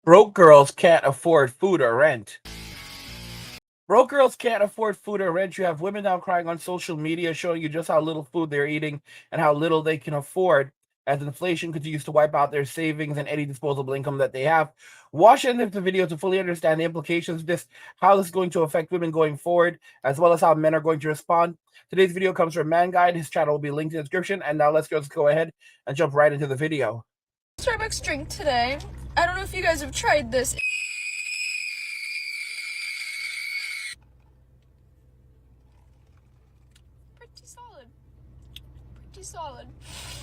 Broke girls can't afford food or rent. Broke girls can't afford food or rent. You have women now crying on social media showing you just how little food they're eating and how little they can afford as inflation continues to wipe out their savings and any disposable income that they have. Watch the end of the video to fully understand the implications of this, how this is going to affect women going forward, as well as how men are going to respond. Today's video comes from Man Guide. His channel will be linked in the description. And now let's go ahead and jump right into the video. Starbucks drink today. I don't know if you guys have tried this. Pretty solid. Pretty solid.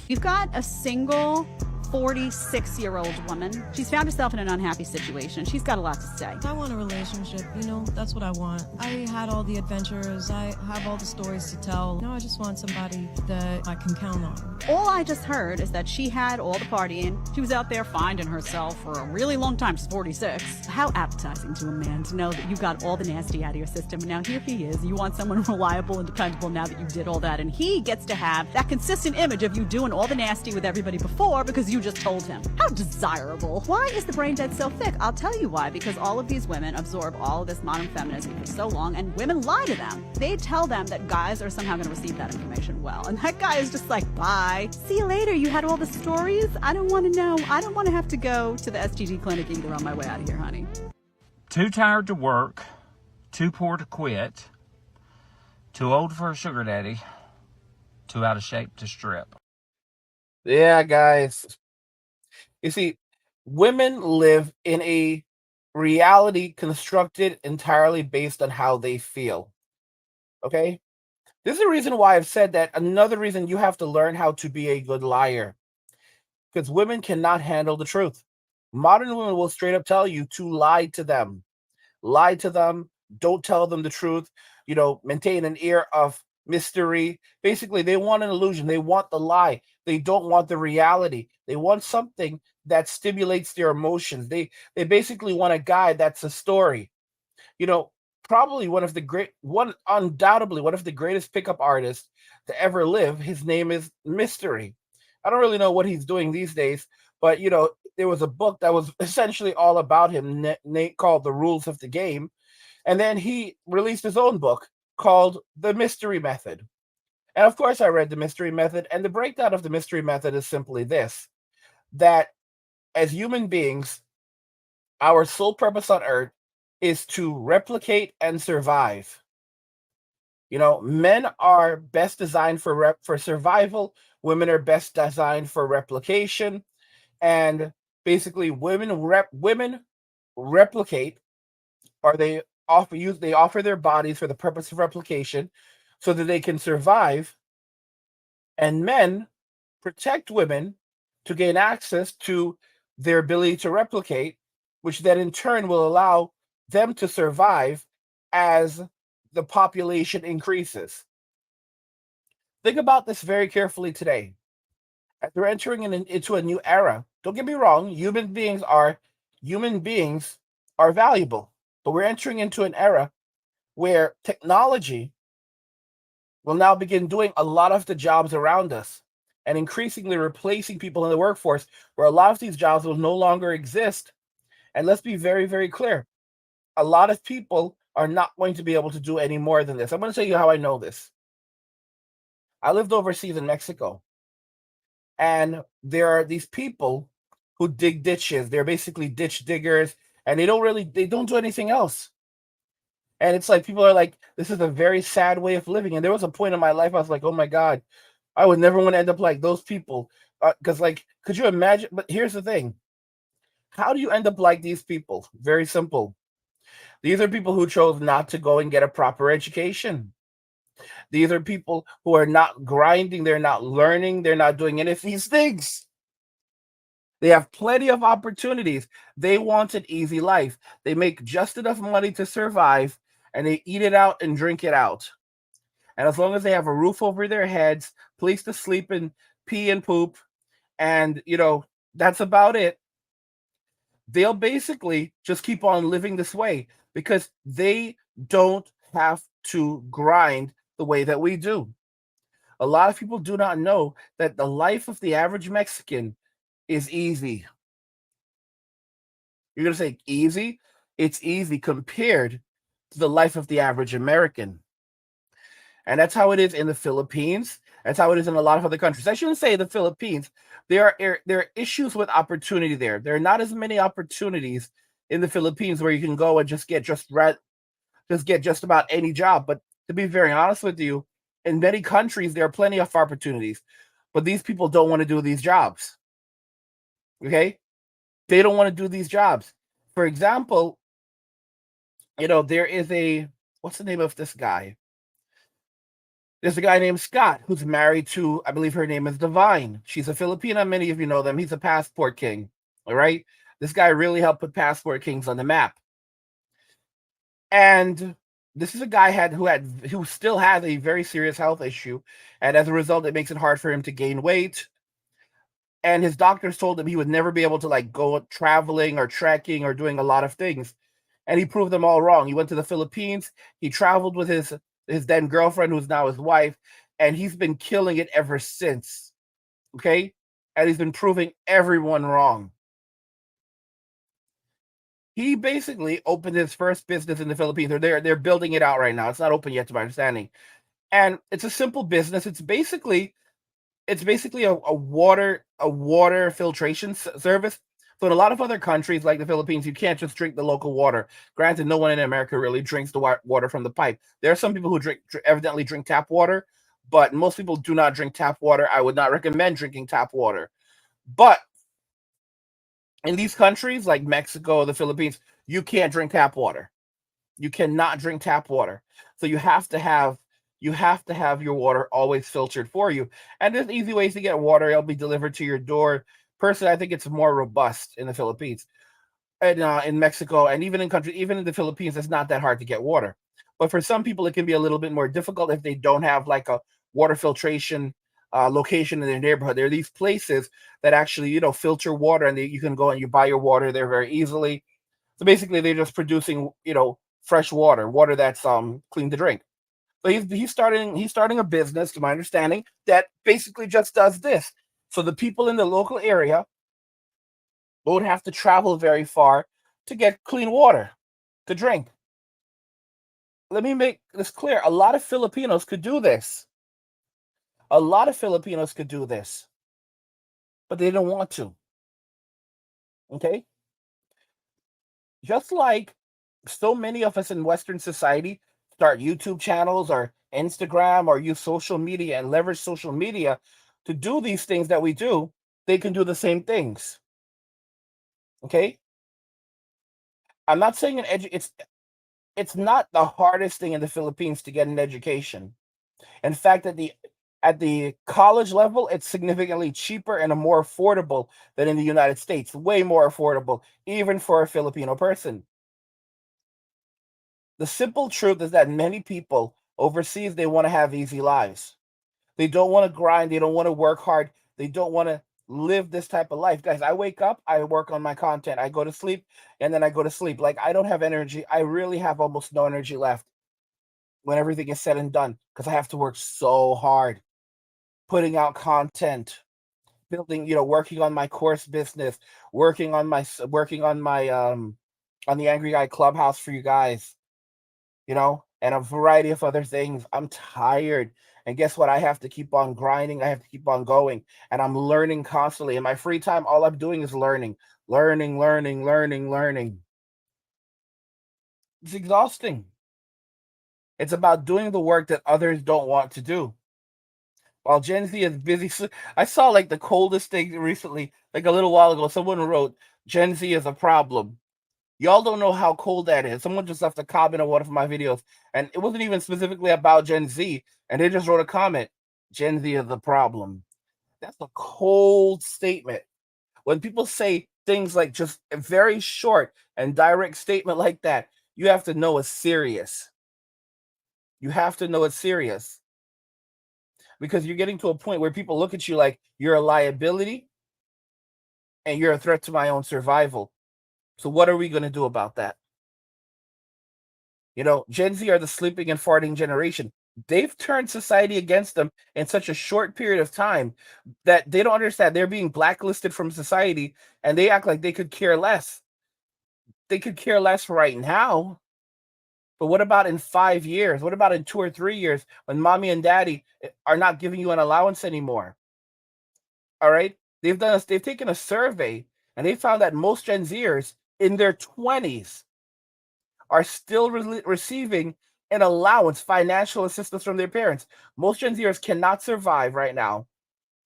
You've got a single 46-year-old woman. She's found herself in an unhappy situation. She's got a lot to say. I want a relationship, that's what I want. I had all the adventures, I have all the stories to tell. Now I just want somebody that I can count on. All I just heard is that she had all the partying. She was out there finding herself for a really long time. She's 46. How appetizing to a man to know that you got all the nasty out of your system. And now here he is. You want someone reliable and dependable now that you did all that. And he gets to have that consistent image of you doing all the nasty with everybody before because you just told him. How desirable. Why is the brain dead so thick? I'll tell you why. Because all of these women absorb all of this modern feminism for so long, and women lie to them. They tell them that guys are somehow going to receive that information well. And that guy is just like, bye. See you later. You had all the stories? I don't want to know. I don't want to have to go to the STD clinic either on my way out of here, honey. Too tired to work, too poor to quit, too old for a sugar daddy, too out of shape to strip. Yeah, guys. You see, women live in a reality constructed entirely based on how they feel. Okay? This is the reason why I've said that another reason you have to learn how to be a good liar. Because women cannot handle the truth. Modern women will straight up tell you to lie to them. Lie to them. Don't tell them the truth. Maintain an air of mystery. Basically, they want an illusion. They want the lie. They don't want the reality. They want something that stimulates their emotions. They basically want a guy that's a story. Probably undoubtedly one of the greatest pickup artists to ever live. His name is Mystery. I don't really know what he's doing these days, but there was a book that was essentially all about him, called The Rules of the Game. And then he released his own book called The Mystery Method. And of course, I read The Mystery Method, and the breakdown of The Mystery Method is simply this: that as human beings, our sole purpose on earth is to replicate and survive. Men are best designed for survival. Women are best designed for replication, and basically, women replicate, or they offer their bodies for the purpose of replication, so that they can survive. And men protect women to gain access to their ability to replicate, which then in turn will allow them to survive as the population increases. Think about this very carefully today. As we're entering into a new era, don't get me wrong, human beings are valuable, but we're entering into an era where technology will now begin doing a lot of the jobs around us and increasingly replacing people in the workforce, where a lot of these jobs will no longer exist. And let's be very, very clear. A lot of people are not going to be able to do any more than this. I'm going to tell you how I know this. I lived overseas in Mexico, and there are these people who dig ditches. They're basically ditch diggers, and they don't do anything else. And it's like, people are like, this is a very sad way of living. And there was a point in my life I was like, oh my God, I would never want to end up like those people. Because could you imagine? But here's the thing. How do you end up like these people? Very simple. These are people who chose not to go and get a proper education. These are people who are not grinding. They're not learning. They're not doing any of these things. They have plenty of opportunities. They want an easy life. They make just enough money to survive, and they eat it out and drink it out. And as long as they have a roof over their heads, place to sleep and pee and poop, and that's about it, they'll basically just keep on living this way because they don't have to grind the way that we do. A lot of people do not know that the life of the average Mexican is easy. You're going to say easy? It's easy compared to the life of the average American. And that's how it is in the Philippines. That's how it is in a lot of other countries. I shouldn't say the Philippines. There are issues with opportunity there. There are not as many opportunities in the Philippines where you can go and just get just about any job. But to be very honest with you, in many countries there are plenty of opportunities, but these people don't want to do these jobs. Okay, they don't want to do these jobs. For example, there is what's the name of this guy? There's a guy named Scott who's married to, I believe her name is Divine. She's a Filipina. Many of you know them. He's a passport king. All right. This guy really helped put passport kings on the map. And this is a guy who still has a very serious health issue. And as a result, it makes it hard for him to gain weight. And his doctors told him he would never be able to go traveling or trekking or doing a lot of things. And he proved them all wrong. He went to the Philippines. He traveled with his then girlfriend, who's now his wife, and he's been killing it ever since. Okay? And he's been proving everyone wrong. He basically opened his first business in the Philippines. They're building it out right now. It's not open yet, to my understanding. And it's a simple business. It's basically a water filtration service. So in a lot of other countries like the Philippines, you can't just drink the local water. Granted, no one in America really drinks the water from the pipe. There are some people who evidently drink tap water, but most people do not drink tap water. I would not recommend drinking tap water. But in these countries like Mexico, the Philippines, you can't drink tap water. You cannot drink tap water. So you have to have your water always filtered for you. And there's easy ways to get water. It'll be delivered to your door. Personally, I think it's more robust in the Philippines and in Mexico, and even in the Philippines, it's not that hard to get water. But for some people, it can be a little bit more difficult if they don't have like a water filtration location in their neighborhood. There are these places that actually, filter water, and you can go and you buy your water there very easily. So basically, they're just producing, fresh water that's clean to drink. So he's starting a business, to my understanding, that basically just does this. So the people in the local area won't have to travel very far to get clean water to drink. Let me make this clear. A lot of Filipinos could do this. A lot of Filipinos could do this, but they don't want to. Okay? Just like so many of us in Western society start YouTube channels or Instagram or use social media and leverage social media to do these things that we do, they can do the same things. Okay? I'm not saying it's not the hardest thing in the Philippines to get an education. In fact, at the college level, it's significantly cheaper and more affordable than in the United States. Way more affordable, even for a Filipino person. The simple truth is that many people overseas, they want to have easy lives. They don't want to grind. They don't want to work hard. They don't want to live this type of life. Guys, I wake up, I work on my content. I go to sleep, and then I go to sleep. Like, I don't have energy. I really have almost no energy left when everything is said and done, because I have to work so hard putting out content, building, working on my course business, working on my on the Angry Guy Clubhouse for you guys, and a variety of other things. I'm tired. And guess what? I have to keep on grinding. I have to keep on going. And I'm learning constantly. In my free time, all I'm doing is learning. It's exhausting. It's about doing the work that others don't want to do. While Gen Z is busy. I saw like the coldest thing recently, like a little while ago. Someone wrote, Gen Z is a problem. Y'all don't know how cold that is. Someone just left a comment on one of my videos, and it wasn't even specifically about Gen Z, and they just wrote a comment, Gen Z is the problem. That's a cold statement. When people say things like just a very short and direct statement like that, you have to know it's serious. You have to know it's serious. Because you're getting to a point where people look at you like you're a liability and you're a threat to my own survival. So what are we going to do about that? Gen Z are the sleeping and farting generation. They've turned society against them in such a short period of time that they don't understand. They're being blacklisted from society, and they act like they could care less. they could care less right now. But what about in 5 years? What about in 2 or 3 years when mommy and daddy are not giving you an allowance anymore? All right? They've taken a survey and they found that most Gen Zers in their 20s are still receiving an allowance, financial assistance from their parents. Most Gen Zers cannot survive right now,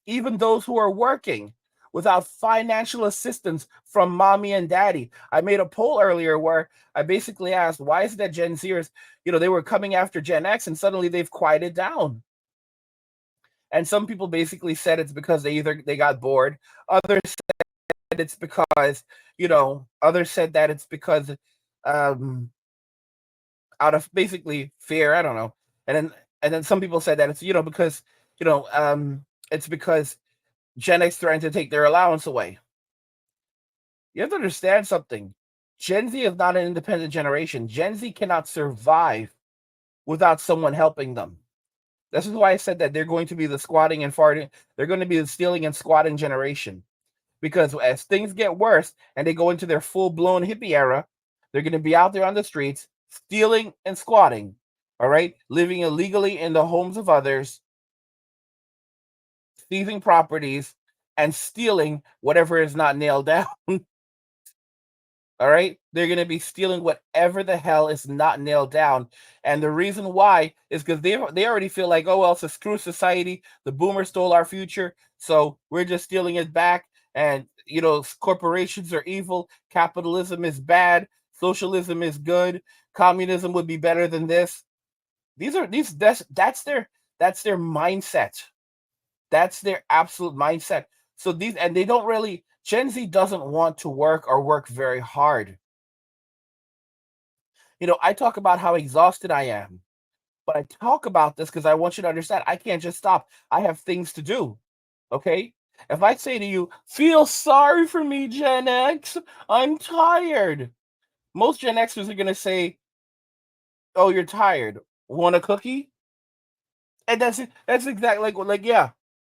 even those who are working, without financial assistance from mommy and daddy. I made a poll earlier where I basically asked, why is it that Gen Zers, they were coming after Gen X and suddenly they've quieted down? And some people basically said it's because they got bored. Others said it's because, others said that it's because out of basically fear. I don't know. And then some people said that it's because it's because Gen X trying to take their allowance away. You have to understand something. Gen Z is not an independent generation. Gen Z cannot survive without someone helping them. This is why I said that they're going to be the squatting and farting. They're going to be the stealing and squatting generation. Because as things get worse and they go into their full-blown hippie era, they're going to be out there on the streets stealing and squatting, all right? Living illegally in the homes of others, thieving properties, and stealing whatever is not nailed down. All right? They're going to be stealing whatever the hell is not nailed down. And the reason why is because they already feel like, oh, well, it's a screw society. The boomers stole our future, so we're just stealing it back. And, corporations are evil. Capitalism is bad. Socialism is good. Communism would be better than this. That's their mindset. That's their absolute mindset. So they don't really, Gen Z doesn't want to work or work very hard. I talk about how exhausted I am, but I talk about this because I want you to understand I can't just stop. I have things to do. Okay? If I say to you, feel sorry for me, Gen X, I'm tired. Most Gen Xers are going to say, oh, you're tired. Want a cookie? And that's exactly like, yeah,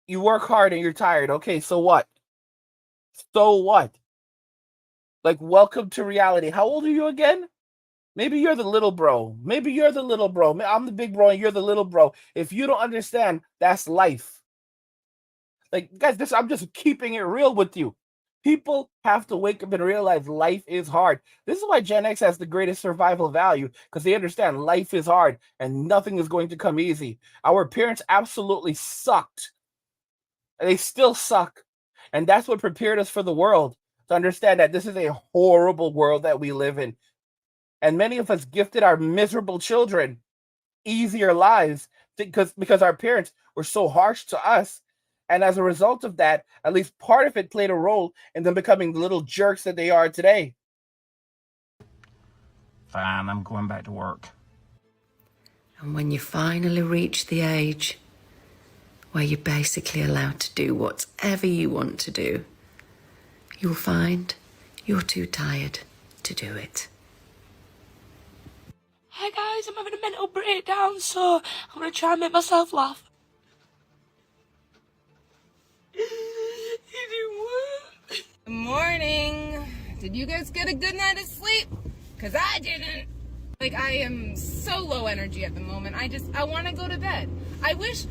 you work hard and you're tired. Okay, so what? So what? Like, welcome to reality. How old are you again? Maybe you're the little bro. Maybe you're the little bro. I'm the big bro and you're the little bro. If you don't understand, that's life. Like, guys, I'm just keeping it real with you. People have to wake up and realize life is hard. This is why Gen X has the greatest survival value, because they understand life is hard and nothing is going to come easy. Our parents absolutely sucked. And they still suck. And that's what prepared us for the world, to understand that this is a horrible world that we live in. And many of us gifted our miserable children easier lives because our parents were so harsh to us. And as a result of that, at least part of it played a role in them becoming the little jerks that they are today. Fine, I'm going back to work. And when you finally reach the age where you're basically allowed to do whatever you want to do, you'll find you're too tired to do it. Hi guys, I'm having a mental breakdown, so I'm gonna try and make myself laugh. Good morning. Did you guys get a good night of sleep? Because I didn't. Like, I am so low energy at the moment. I want to go to bed. I wish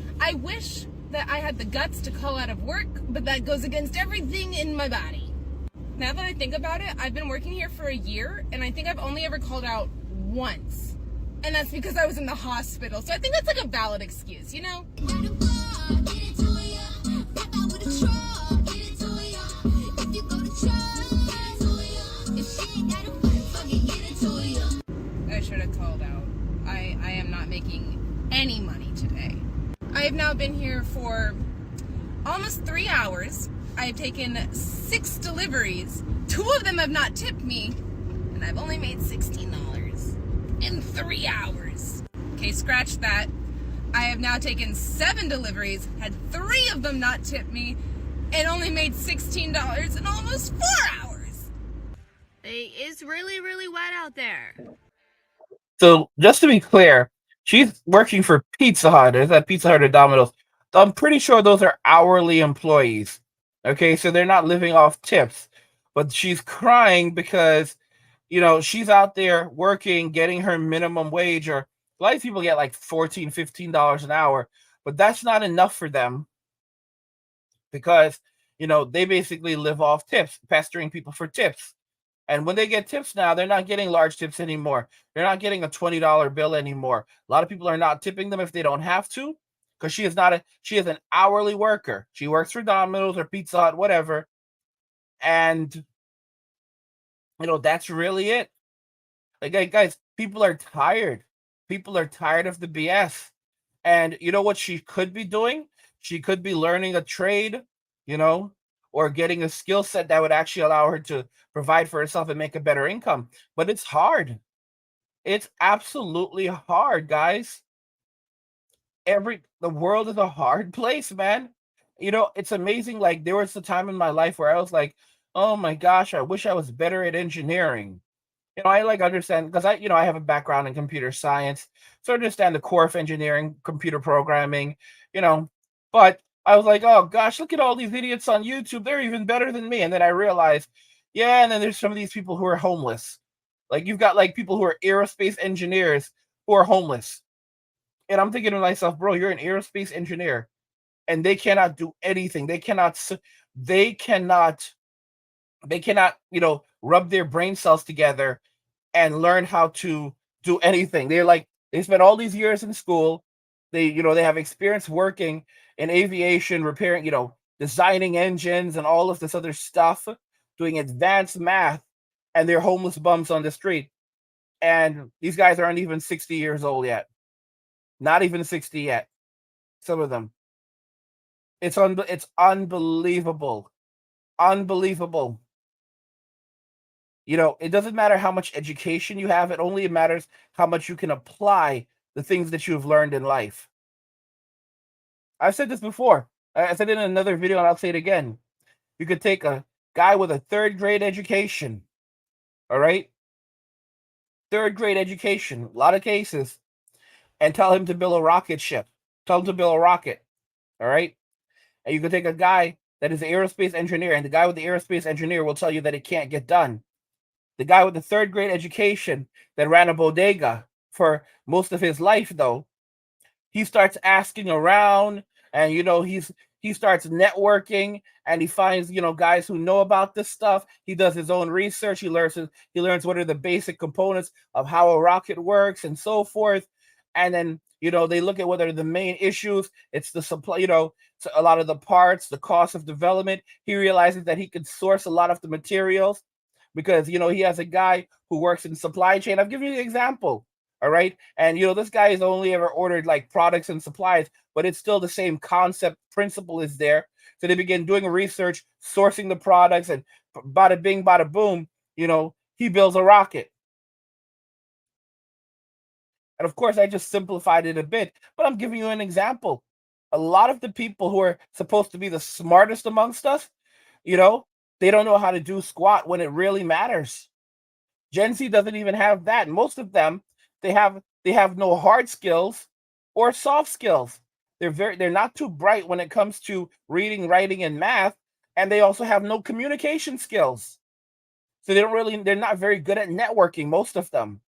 that I had the guts to call out of work, but that goes against everything in my body. Now that I think about it, I've been working here for a year, and I think I've only ever called out once. And that's because I was in the hospital. So I think that's like a valid excuse, you know? I should have called out. I am not making any money today. I have now been here for almost 3 hours. I have taken 6 deliveries. 2 of them have not tipped me, and I've only made $16 in 3 hours. Okay, scratch that. I have now taken 7 deliveries, had 3 of them not tip me, and only made $16 in almost 4 hours. It's really, really wet out there. So just to be clear, she's working for Pizza Hut. Is that Pizza Hut or Domino's? I'm pretty sure those are hourly employees. Okay, so they're not living off tips. But she's crying because she's out there working, getting her minimum wage, or a lot of people get like $14, $15 an hour, but that's not enough for them because, they basically live off tips, pestering people for tips. And when they get tips now, they're not getting large tips anymore. They're not getting a $20 bill anymore. A lot of people are not tipping them if they don't have to, because she is an hourly worker. She works for Domino's or Pizza Hut, whatever. And that's really it. Like, guys, people are tired. People are tired of the BS. And you know what she could be doing? She could be learning a trade, or getting a skill set that would actually allow her to provide for herself and make a better income. But it's hard. It's absolutely hard, guys. The world is a hard place, man. It's amazing. Like, there was a time in my life where I was like, oh my gosh, I wish I was better at engineering. I like understand because I have a background in computer science, so I understand the core of engineering, computer programming, but I was like, oh gosh, look at all these idiots on YouTube. They're even better than me. And then I realized, yeah, and then there's some of these people who are homeless. Like, you've got like people who are aerospace engineers who are homeless. And I'm thinking to myself, bro, you're an aerospace engineer and they cannot do anything. They cannot, rub their brain cells together and learn how to do anything. They spent all these years in school. They have experience working in aviation, repairing, designing engines and all of this other stuff, doing advanced math, and they're homeless bums on the street. And these guys aren't even 60 years old yet. Not even 60 yet. Some of them. It's unbelievable. Unbelievable. It doesn't matter how much education you have. It only matters how much you can apply the things that you've learned in life. I've said this before. I said it in another video, and I'll say it again. You could take a guy with a third grade education, all right? Third grade education, a lot of cases, and tell him to build a rocket ship. Tell him to build a rocket, all right? And you could take a guy that is an aerospace engineer, and the guy with the aerospace engineer will tell you that it can't get done. The guy with the third grade education that ran a bodega for most of his life, though, he starts asking around, and he starts networking, and he finds guys who know about this stuff. He does his own research. He learns what are the basic components of how a rocket works and so forth. And then they look at what are the main issues. It's the supply, so a lot of the parts, the cost of development. He realizes that he could source a lot of the materials because he has a guy who works in supply chain. I've given you the example. All right. And this guy has only ever ordered like products and supplies, but it's still the same concept principle is there. So they begin doing research, sourcing the products, and bada bing, bada boom, he builds a rocket. And of course, I just simplified it a bit, but I'm giving you an example. A lot of the people who are supposed to be the smartest amongst us, they don't know how to do squat when it really matters. Gen Z doesn't even have that. Most of them, they have no hard skills or soft skills. They're not too bright when it comes to reading, writing, and math, and they also have no communication skills. So they're not very good at networking, most of them.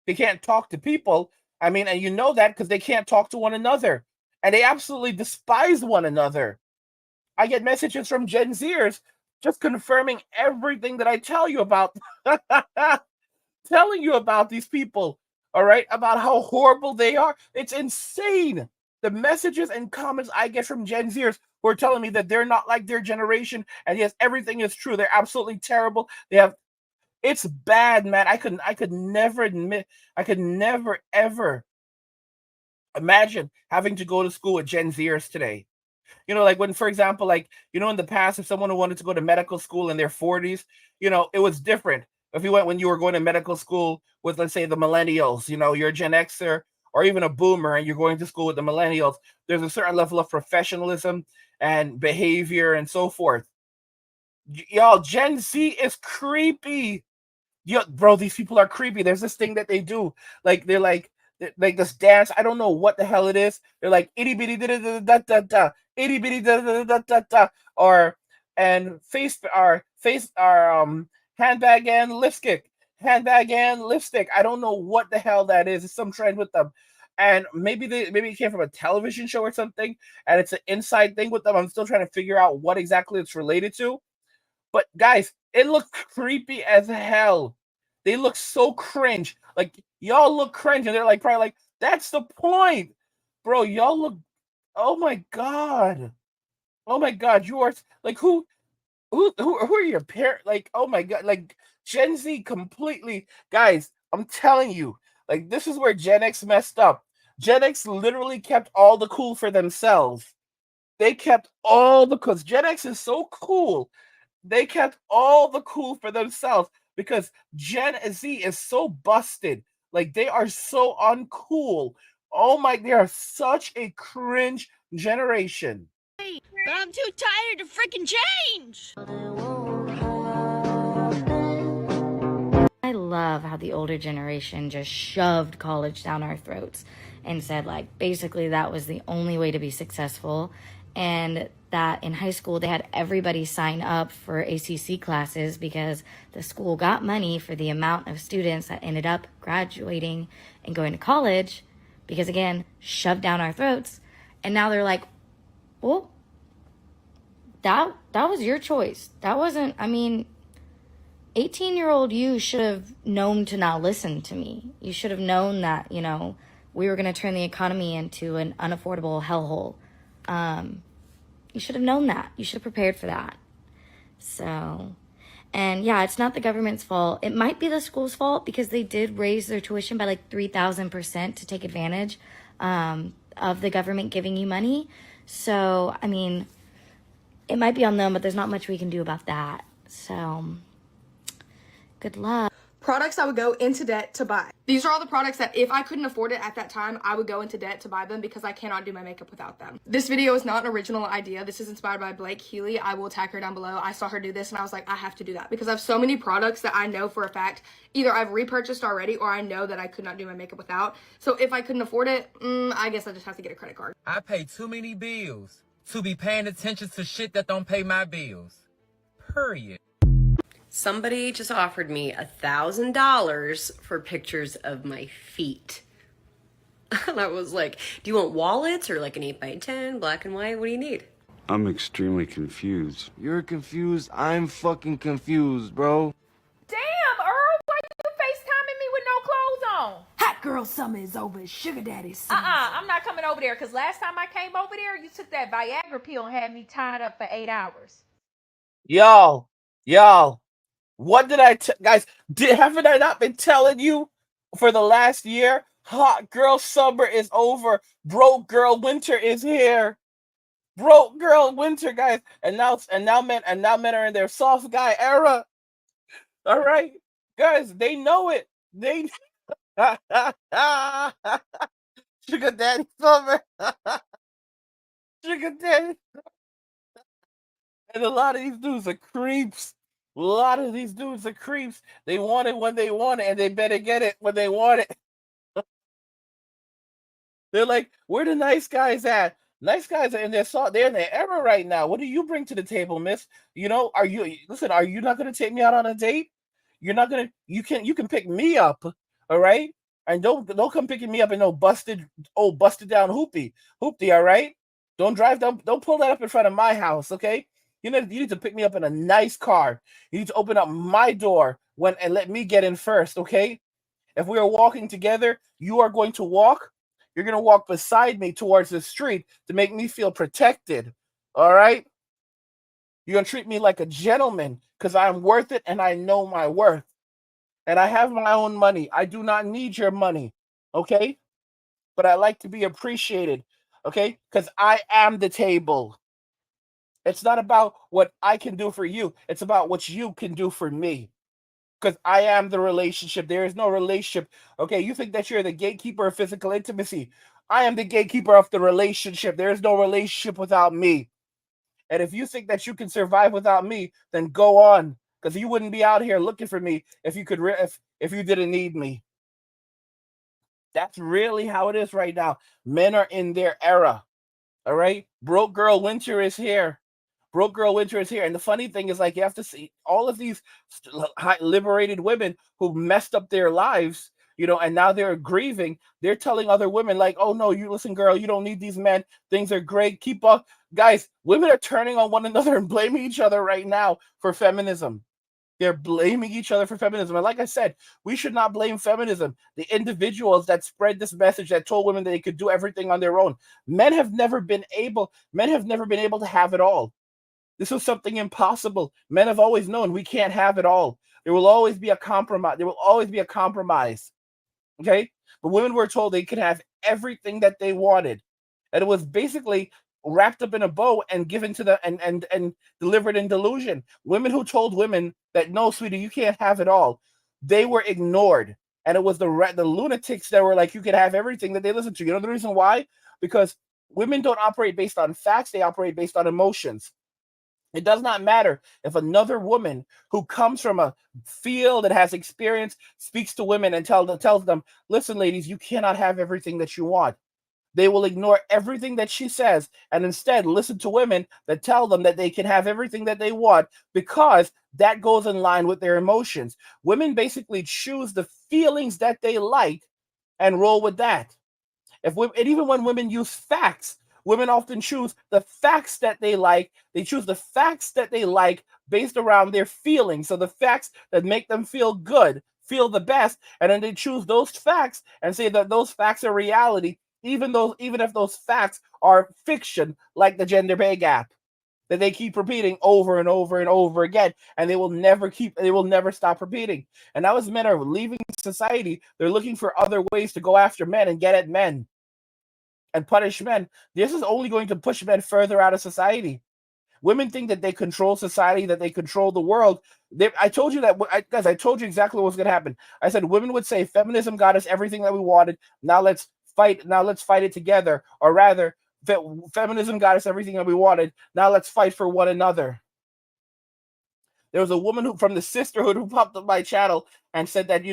They can't talk to people. I mean, and that because they can't talk to one another. And they absolutely despise one another. I get messages from Gen Zers just confirming everything that I tell you about. Telling you about these people, all right, about how horrible they are. It's insane. The messages and comments I get from Gen Zers who are telling me that they're not like their generation, and yes, everything is true. They're absolutely terrible. It's bad, man. I could never ever imagine having to go to school with Gen Zers today. Like when, for example, like, in the past, if someone wanted to go to medical school in their 40s, it was different. If you went when you were going to medical school with, let's say, the millennials, you're a Gen Xer or even a boomer and you're going to school with the millennials, there's a certain level of professionalism and behavior and so forth. Y'all, Gen Z is creepy. Yo, bro, these people are creepy. There's this thing that they do. They're like this dance. I don't know what the hell it is. They're like itty bitty da da da da da, itty bitty da da da da da, or and face our handbag and lipstick. handbag and lipstick. I don't know what the hell that is. It's some trend with them. And maybe it came from a television show or something, and it's an inside thing with them. I'm still trying to figure out what exactly it's related to. But guys, it looked creepy as hell. They look so cringe. Like y'all look cringe, and they're like probably like, that's the point. Bro, y'all look, oh my god. Oh my god, you are like who are your parents? Like, oh my god, like Gen Z completely, guys. I'm telling you, like this is where Gen X messed up. Gen X literally kept all the cool for themselves. They kept all the because Gen X is so cool. They kept all the cool for themselves because Gen Z is so busted. Like they are so uncool. Oh my, they are such a cringe generation. But I'm too tired to freaking change. I love how the older generation just shoved college down our throats and said, like, basically that was the only way to be successful. And that in high school, they had everybody sign up for ACC classes because the school got money for the amount of students that ended up graduating and going to college because, again, shoved down our throats. And now they're like, well, that was your choice. That wasn't, I mean, 18-year-old you should have known to not listen to me. You should have known that, you know, we were going to turn the economy into an unaffordable hellhole. You should have known that. You should have prepared for that. So, and yeah, it's not the government's fault. It might be the school's fault because they did raise their tuition by like 3,000% to take advantage of the government giving you money. So, I mean, it might be on them, but there's not much we can do about that. So, good luck. Products I would go into debt to buy. These are all the products that if I couldn't afford it at that time, I would go into debt to buy them because I cannot do my makeup without them. This video is not an original idea. This is inspired by Blake Healy. I will tag her down below. I saw her do this and I was like, I have to do that because I have so many products that I know for a fact either I've repurchased already or I know that I could not do my makeup without. So if I couldn't afford it, I guess I just have to get a credit card. I pay too many bills to be paying attention to shit that don't pay my bills. Period. Somebody just offered me $1,000 for pictures of my feet. And I was like, do you want wallets or like an 8x10, black and white? What do you need? I'm extremely confused. You're confused? I'm fucking confused, bro. Damn, Earl, why you FaceTiming me with no clothes on? Hot girl summer is over. Sugar daddy season. I'm not coming over there because last time I came over there, you took that Viagra pill and had me tied up for 8 hours. Y'all, what did I guys? Haven't I not been telling you for the last year? Hot girl summer is over. Broke girl winter is here. Broke girl winter, guys. And now men are in their soft guy era. All right, guys, they know it. They sugar daddy summer. Sugar daddy. And a lot of these dudes are creeps. A lot of these dudes are creeps. They want it when they want it, and they better get it when they want it. They're like, where the nice guys at? Nice guys are in they're in their era right now. What do you bring to the table, miss? You know, are you not gonna take me out on a date? You're not gonna you can pick me up, all right? And don't come picking me up in no busted down hoopty, all right? Don't pull that up in front of my house, okay? You need to pick me up in a nice car. You need to open up my door and let me get in first, okay? If we are walking together, you're going to walk beside me towards the street to make me feel protected, all right? You're going to treat me like a gentleman because I'm worth it and I know my worth. And I have my own money. I do not need your money, okay? But I like to be appreciated, okay? Because I am the table. It's not about what I can do for you. It's about what you can do for me. Because I am the relationship. There is no relationship. Okay, you think that you're the gatekeeper of physical intimacy. I am the gatekeeper of the relationship. There is no relationship without me. And if you think that you can survive without me, then go on. Because you wouldn't be out here looking for me if you could if you didn't need me. That's really how it is right now. Men are in their era. All right? Broke girl winter is here. Broke girl winter is here. And the funny thing is, like, you have to see liberated women who messed up their lives, and now they're grieving. They're telling other women like, oh no, you listen, girl, you don't need these men. Things are great. Keep up. Guys, women are turning on one another and blaming each other right now for feminism. They're blaming each other for feminism. And like I said, we should not blame feminism. The individuals that spread this message that told women that they could do everything on their own. Men have never been able to have it all. This was something impossible. Men have always known we can't have it all. There will always be a compromise. Okay? But women were told they could have everything that they wanted. And it was basically wrapped up in a bow and given to the and delivered in delusion. Women who told women that no, sweetie, you can't have it all, they were ignored. And it was the lunatics that were like, you could have everything, that they listened to. You know the reason why? Because women don't operate based on facts, they operate based on emotions. It does not matter if another woman who comes from a field that has experience speaks to women and tells them, listen, ladies, you cannot have everything that you want. They will ignore everything that she says and instead listen to women that tell them that they can have everything that they want because that goes in line with their emotions. Women basically choose the feelings that they like and roll with that. And even when women use facts, women often choose the facts that they like. They choose the facts that they like based around their feelings. So the facts that make them feel good, feel the best, and then they choose those facts and say that those facts are reality, even if those facts are fiction, like the gender pay gap that they keep repeating over and over and over again, and they will never stop repeating. And now as men are leaving society, they're looking for other ways to go after men and get at men and punish men. This is only going to push men further out of society. Women think that they control society, that they control the world. I told you that, guys, I told you exactly what was going to happen. I said women would say feminism got us everything that we wanted. Now let's fight it together. Or rather, feminism got us everything that we wanted. Now let's fight for one another. There was a woman from the sisterhood who popped up my channel and said that,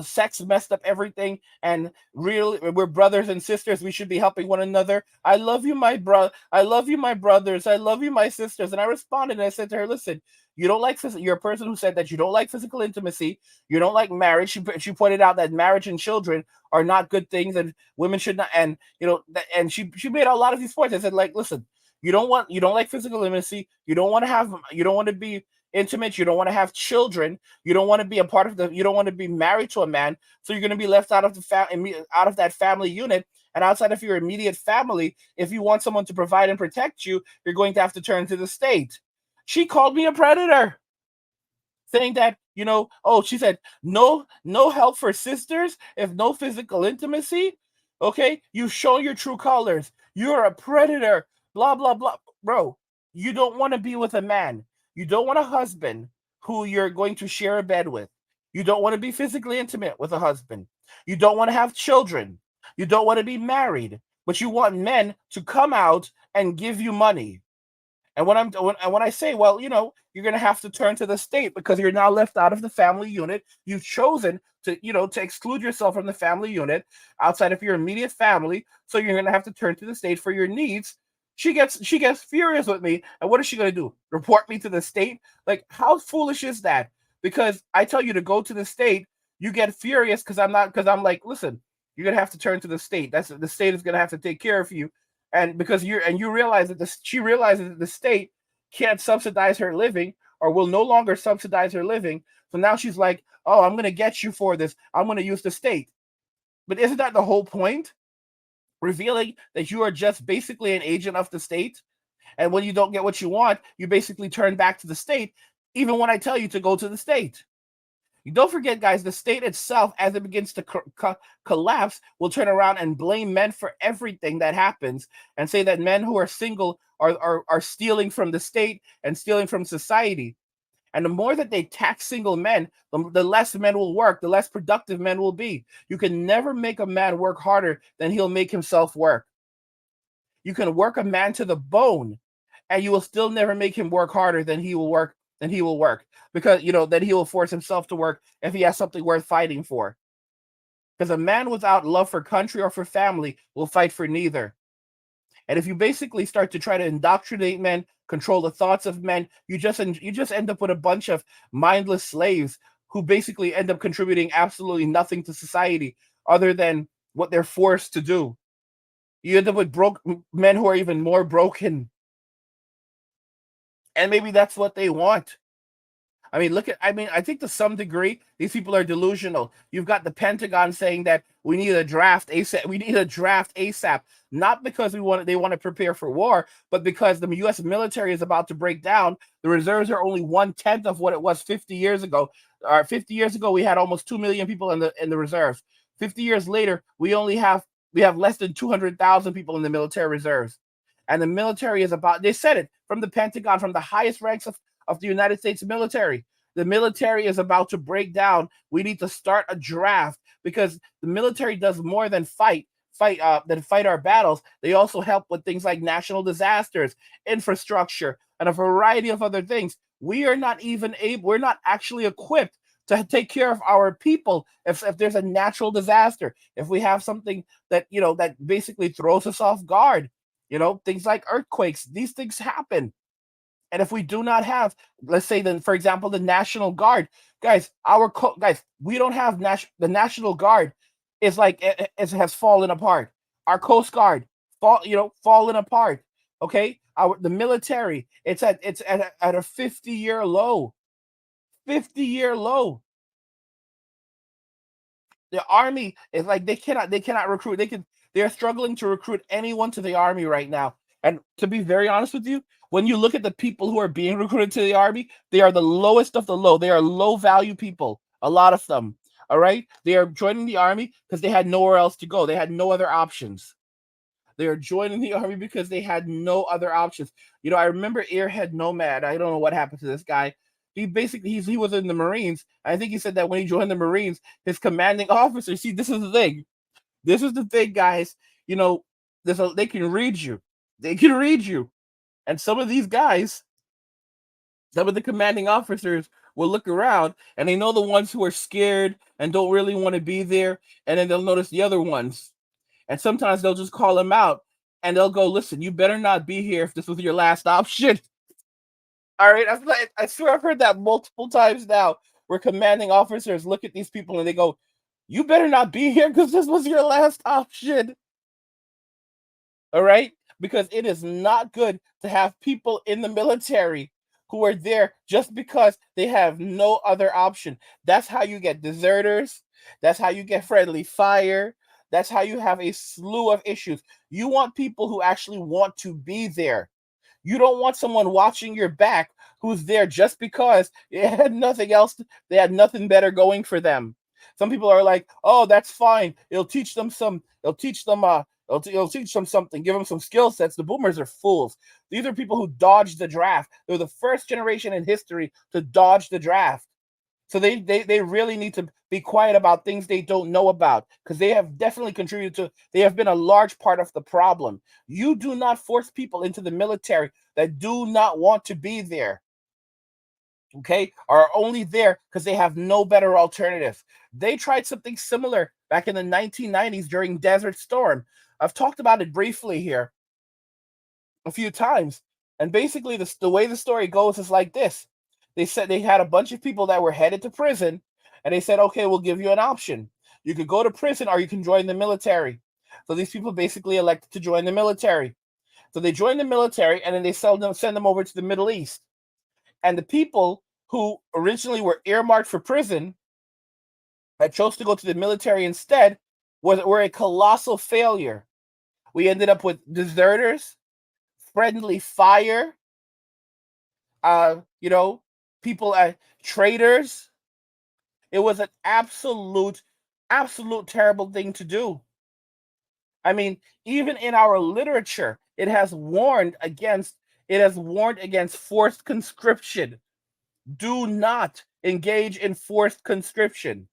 sex messed up everything, and really we're brothers and sisters. We should be helping one another. I love you, my bro. I love you, my brothers. I love you, my sisters. And I responded and I said to her, listen, you're a person who said that you don't like physical intimacy. You don't like marriage. She pointed out that marriage and children are not good things, and women should not. And and she made a lot of these points. I said, like, listen, you don't like physical intimacy. You don't want to be intimate. You don't want to have children. You don't want to be you don't want to be married to a man. So you're going to be left out of that family unit. And outside of your immediate family, if you want someone to provide and protect you, you're going to have to turn to the state. She called me a predator, saying that, she said, no help for sisters if no physical intimacy. Okay, you show your true colors. You're a predator. Blah, blah, blah. Bro, you don't want to be with a man. You don't want a husband who you're going to share a bed with. You don't want to be physically intimate with a husband. You don't want to have children. You don't want to be married. But you want men to come out and give you money. And when I say, well, you're going to have to turn to the state because you're now left out of the family unit. You've chosen to exclude yourself from the family unit outside of your immediate family. So you're going to have to turn to the state for your needs. She gets furious with me. And what is she going to do? Report me to the state? Like, how foolish is that? Because I tell you to go to the state, you get furious because I'm like, listen, you're going to have to turn to the state. The state is going to have to take care of you. And because you realize that she realizes that the state can't subsidize her living, or will no longer subsidize her living. So now she's like, oh, I'm going to get you for this. I'm going to use the state. But isn't that the whole point? Revealing that you are just basically an agent of the state. And when you don't get what you want, you basically turn back to the state, even when I tell you to go to the state. You don't forget, guys, the state itself, as it begins to collapse, will turn around and blame men for everything that happens and say that men who are single are stealing from the state and stealing from society. And the more that they tax single men, the less men will work, the less productive men will be. You can never make a man work harder than he'll make himself work. You can work a man to the bone, and you will still never make him work harder than he will work. Because that he will force himself to work if he has something worth fighting for. Because a man without love for country or for family will fight for neither. And if you basically start to try to indoctrinate men control the thoughts of men. You just end up with a bunch of mindless slaves who basically end up contributing absolutely nothing to society other than what they're forced to do. You end up with broke men who are even more broken. And maybe that's what they want. I mean, I think to some degree, these people are delusional. You've got the Pentagon saying that we need a draft ASAP. We need a draft ASAP, not because they want to prepare for war, but because the U.S. military is about to break down. The reserves are only 1/10 of what it was 50 years ago. 50 years ago, we had almost 2 million people in the reserves. 50 years later, we have less than 200,000 people in the military reserves. And the military is about, they said it from the Pentagon, from the highest ranks of the United States military. The military is about to break down. We need to start a draft because the military does more than fight our battles. They also help with things like national disasters, infrastructure, and a variety of other things. We're not actually equipped to take care of our people if there's a natural disaster, if we have something that that basically throws us off guard. Things like earthquakes, these things happen. And if we do not have, let's say, then, for example, the National Guard, guys, we don't have the National Guard is like it has fallen apart. Our Coast Guard fallen apart. Okay, the military, it's at a 50-year low. 50-year low. The army is like they cannot recruit. They're struggling to recruit anyone to the army right now. And to be very honest with you, when you look at the people who are being recruited to the army, they are the lowest of the low. They are low value people. A lot of them. All right. They are joining the army because they had nowhere else to go. They had no other options. They are joining the army because they had no other options. I remember Airhead Nomad. I don't know what happened to this guy. He was in the Marines. I think he said that when he joined the Marines, his commanding officer. See, this is the thing. This is the thing, guys. They can read you. They can read you. And some of these guys, some of the commanding officers will look around and they know the ones who are scared and don't really want to be there. And then they'll notice the other ones. And sometimes they'll just call them out and they'll go, listen, you better not be here if this was your last option. All right. I swear I've heard that multiple times now where commanding officers look at these people and they go, you better not be here because this was your last option. All right. Because it is not good to have people in the military who are there just because they have no other option. That's how you get deserters. That's how you get friendly fire. That's how you have a slew of issues. You want people who actually want to be there. You don't want someone watching your back who's there just because they had nothing else. They had nothing better going for them. Some people are like, "Oh, that's fine. It'll teach them something. It'll teach them something. Give them some skill sets." The boomers are fools. These are people who dodged the draft. They're the first generation in history to dodge the draft. So they really need to be quiet about things they don't know about because they have definitely contributed to, they have been a large part of the problem. You do not force people into the military that do not want to be there. Okay, are only there because they have no better alternative. They tried something similar back in the 1990s during Desert Storm. I've talked about it briefly here a few times. And basically the way the story goes is like this. They said they had a bunch of people that were headed to prison, and they said, okay, we'll give you an option. You could go to prison or you can join the military. So these people basically elected to join the military. So they joined the military, and then they send them over to the Middle East. And the people who originally were earmarked for prison that chose to go to the military instead were a colossal failure. We ended up with deserters, friendly fire, people, traitors. It was an absolute terrible thing to do. I mean, even in our literature, it has warned against forced conscription. Do not engage in forced conscription.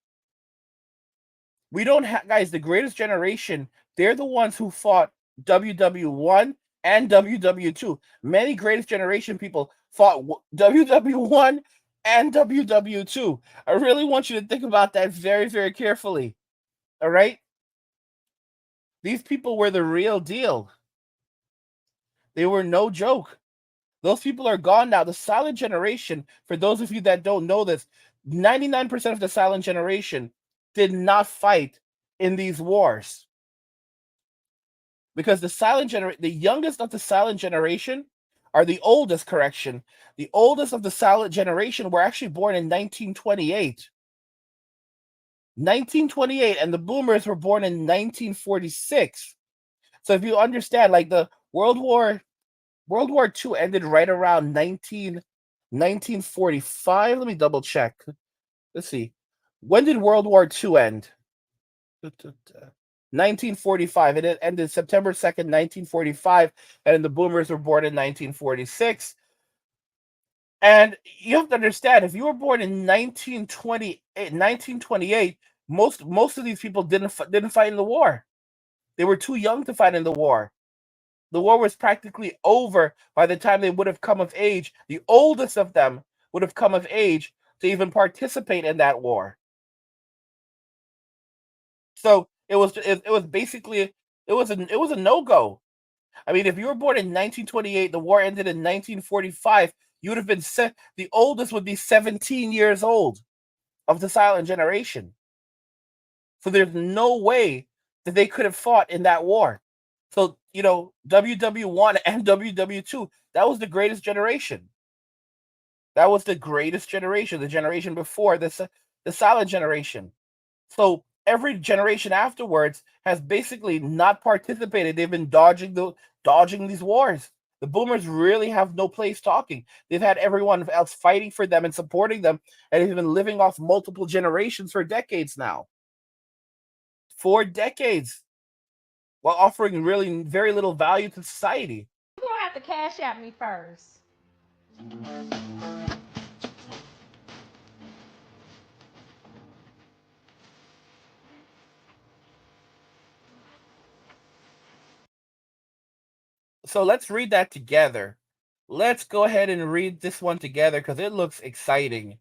We don't have, guys, the greatest generation, they're the ones who fought WW1 and WW2. Many greatest generation people fought WW1 and WW2. I really want you to think about that very, very carefully. All right? These people were the real deal. They were no joke. Those people are gone now. The silent generation, for those of you that don't know this, 99% of the silent generation did not fight in these wars. Because the youngest of the silent generation are the oldest, correction. The oldest of the silent generation were actually born in 1928. 1928, and the boomers were born in 1946. So if you understand, like the World War II ended right around 1945. Let me double check. Let's see. When did World War II end? 1945. It ended September 2nd, 1945, and the boomers were born in 1946. And you have to understand, if you were born in 1928, most of these people didn't fight in the war. They were too young to fight in the war. The war was practically over by the time they would have come of age. The oldest of them would have come of age to even participate in that war. So it was basically it was a no-go. I mean, if you were born in 1928, the war ended in 1945, you would have been the oldest would be 17 years old of the silent generation. So there's no way that they could have fought in that war. So, WW1 and WW2, that was the greatest generation. That was the greatest generation, the generation before the silent generation. So every generation afterwards has basically not participated. They've been dodging these wars. The boomers really have no place talking. They've had everyone else fighting for them and supporting them, and they've been living off multiple generations for decades now. 4 decades, while offering really very little value to society. You're gonna have to cash at me first. So let's read that together. Let's go ahead and read this one together because it looks exciting.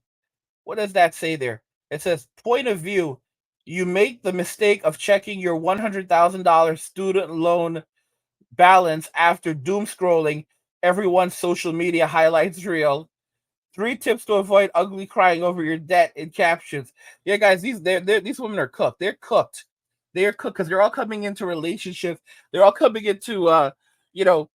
What does that say there? It says, point of view, you make the mistake of checking your $100,000 student loan balance after doom scrolling everyone's social media highlights reel. 3 tips to avoid ugly crying over your debt in captions. Yeah, guys, these women are cooked. They're cooked. They're cooked because they're all coming into relationships. They're all coming into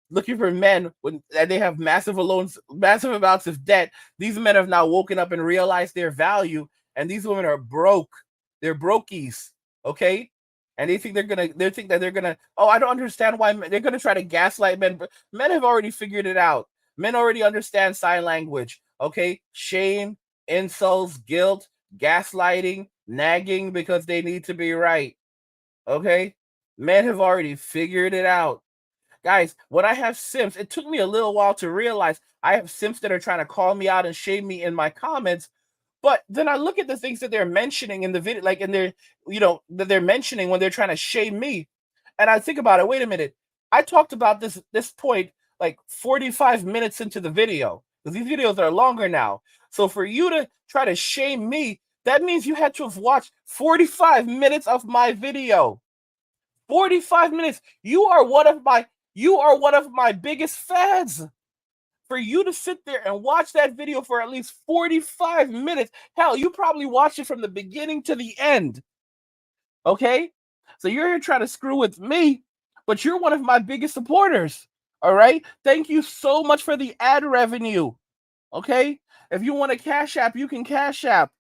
looking for men and they have massive amounts of debt. These men have now woken up and realized their value, and these women are broke. They're brokies, okay? And they think they're gonna. Oh, I don't understand why they're gonna try to gaslight men. But men have already figured it out. Men already understand sign language. Okay, shame, insults, guilt, gaslighting, nagging because they need to be right. Okay, men have already figured it out. Guys, when I have simps, it took me a little while to realize I have simps that are trying to call me out and shame me in my comments. But then I look at the things that they're mentioning in the video, like in their, that they're mentioning when they're trying to shame me. And I think about it, wait a minute. I talked about this point like 45 minutes into the video, because these videos are longer now. So for you to try to shame me, that means you had to have watched 45 minutes of my video. 45 minutes. You are one of my biggest fans. For you to sit there and watch that video for at least 45 minutes, hell, you probably watched it from the beginning to the end. Okay? So you're here trying to screw with me, but you're one of my biggest supporters. All right? Thank you so much for the ad revenue. Okay? If you want to Cash App, you can Cash App.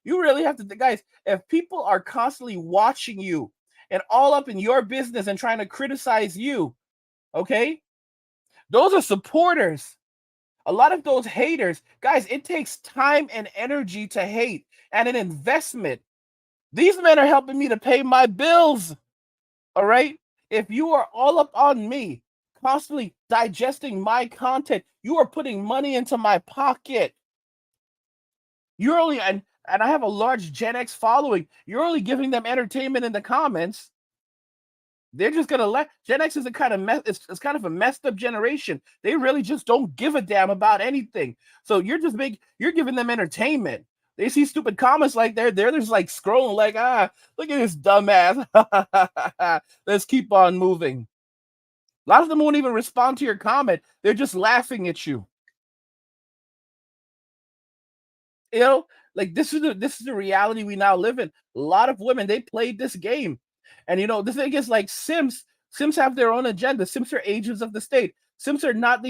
You really have to, guys, if people are constantly watching you and all up in your business and trying to criticize you, okay? Those are supporters. A lot of those haters, guys, it takes time and energy to hate and an investment. These men are helping me to pay my bills. All right? If you are all up on me, constantly digesting my content, you are putting money into my pocket. You're only, and I have a large Gen X following. You're only giving them entertainment in the comments. They're just gonna let Gen X is a kind of it's kind of a messed up generation. They really just don't give a damn about anything. So you're giving them entertainment. They see stupid comments like they're just like scrolling like, look at this dumbass. Let's keep on moving. A lot of them won't even respond to your comment. They're just laughing at you. You know, like this is the reality we now live in. A lot of women, they played this game. And the thing is, like, Sims have their own agenda. Sims are agents of the state. Sims are not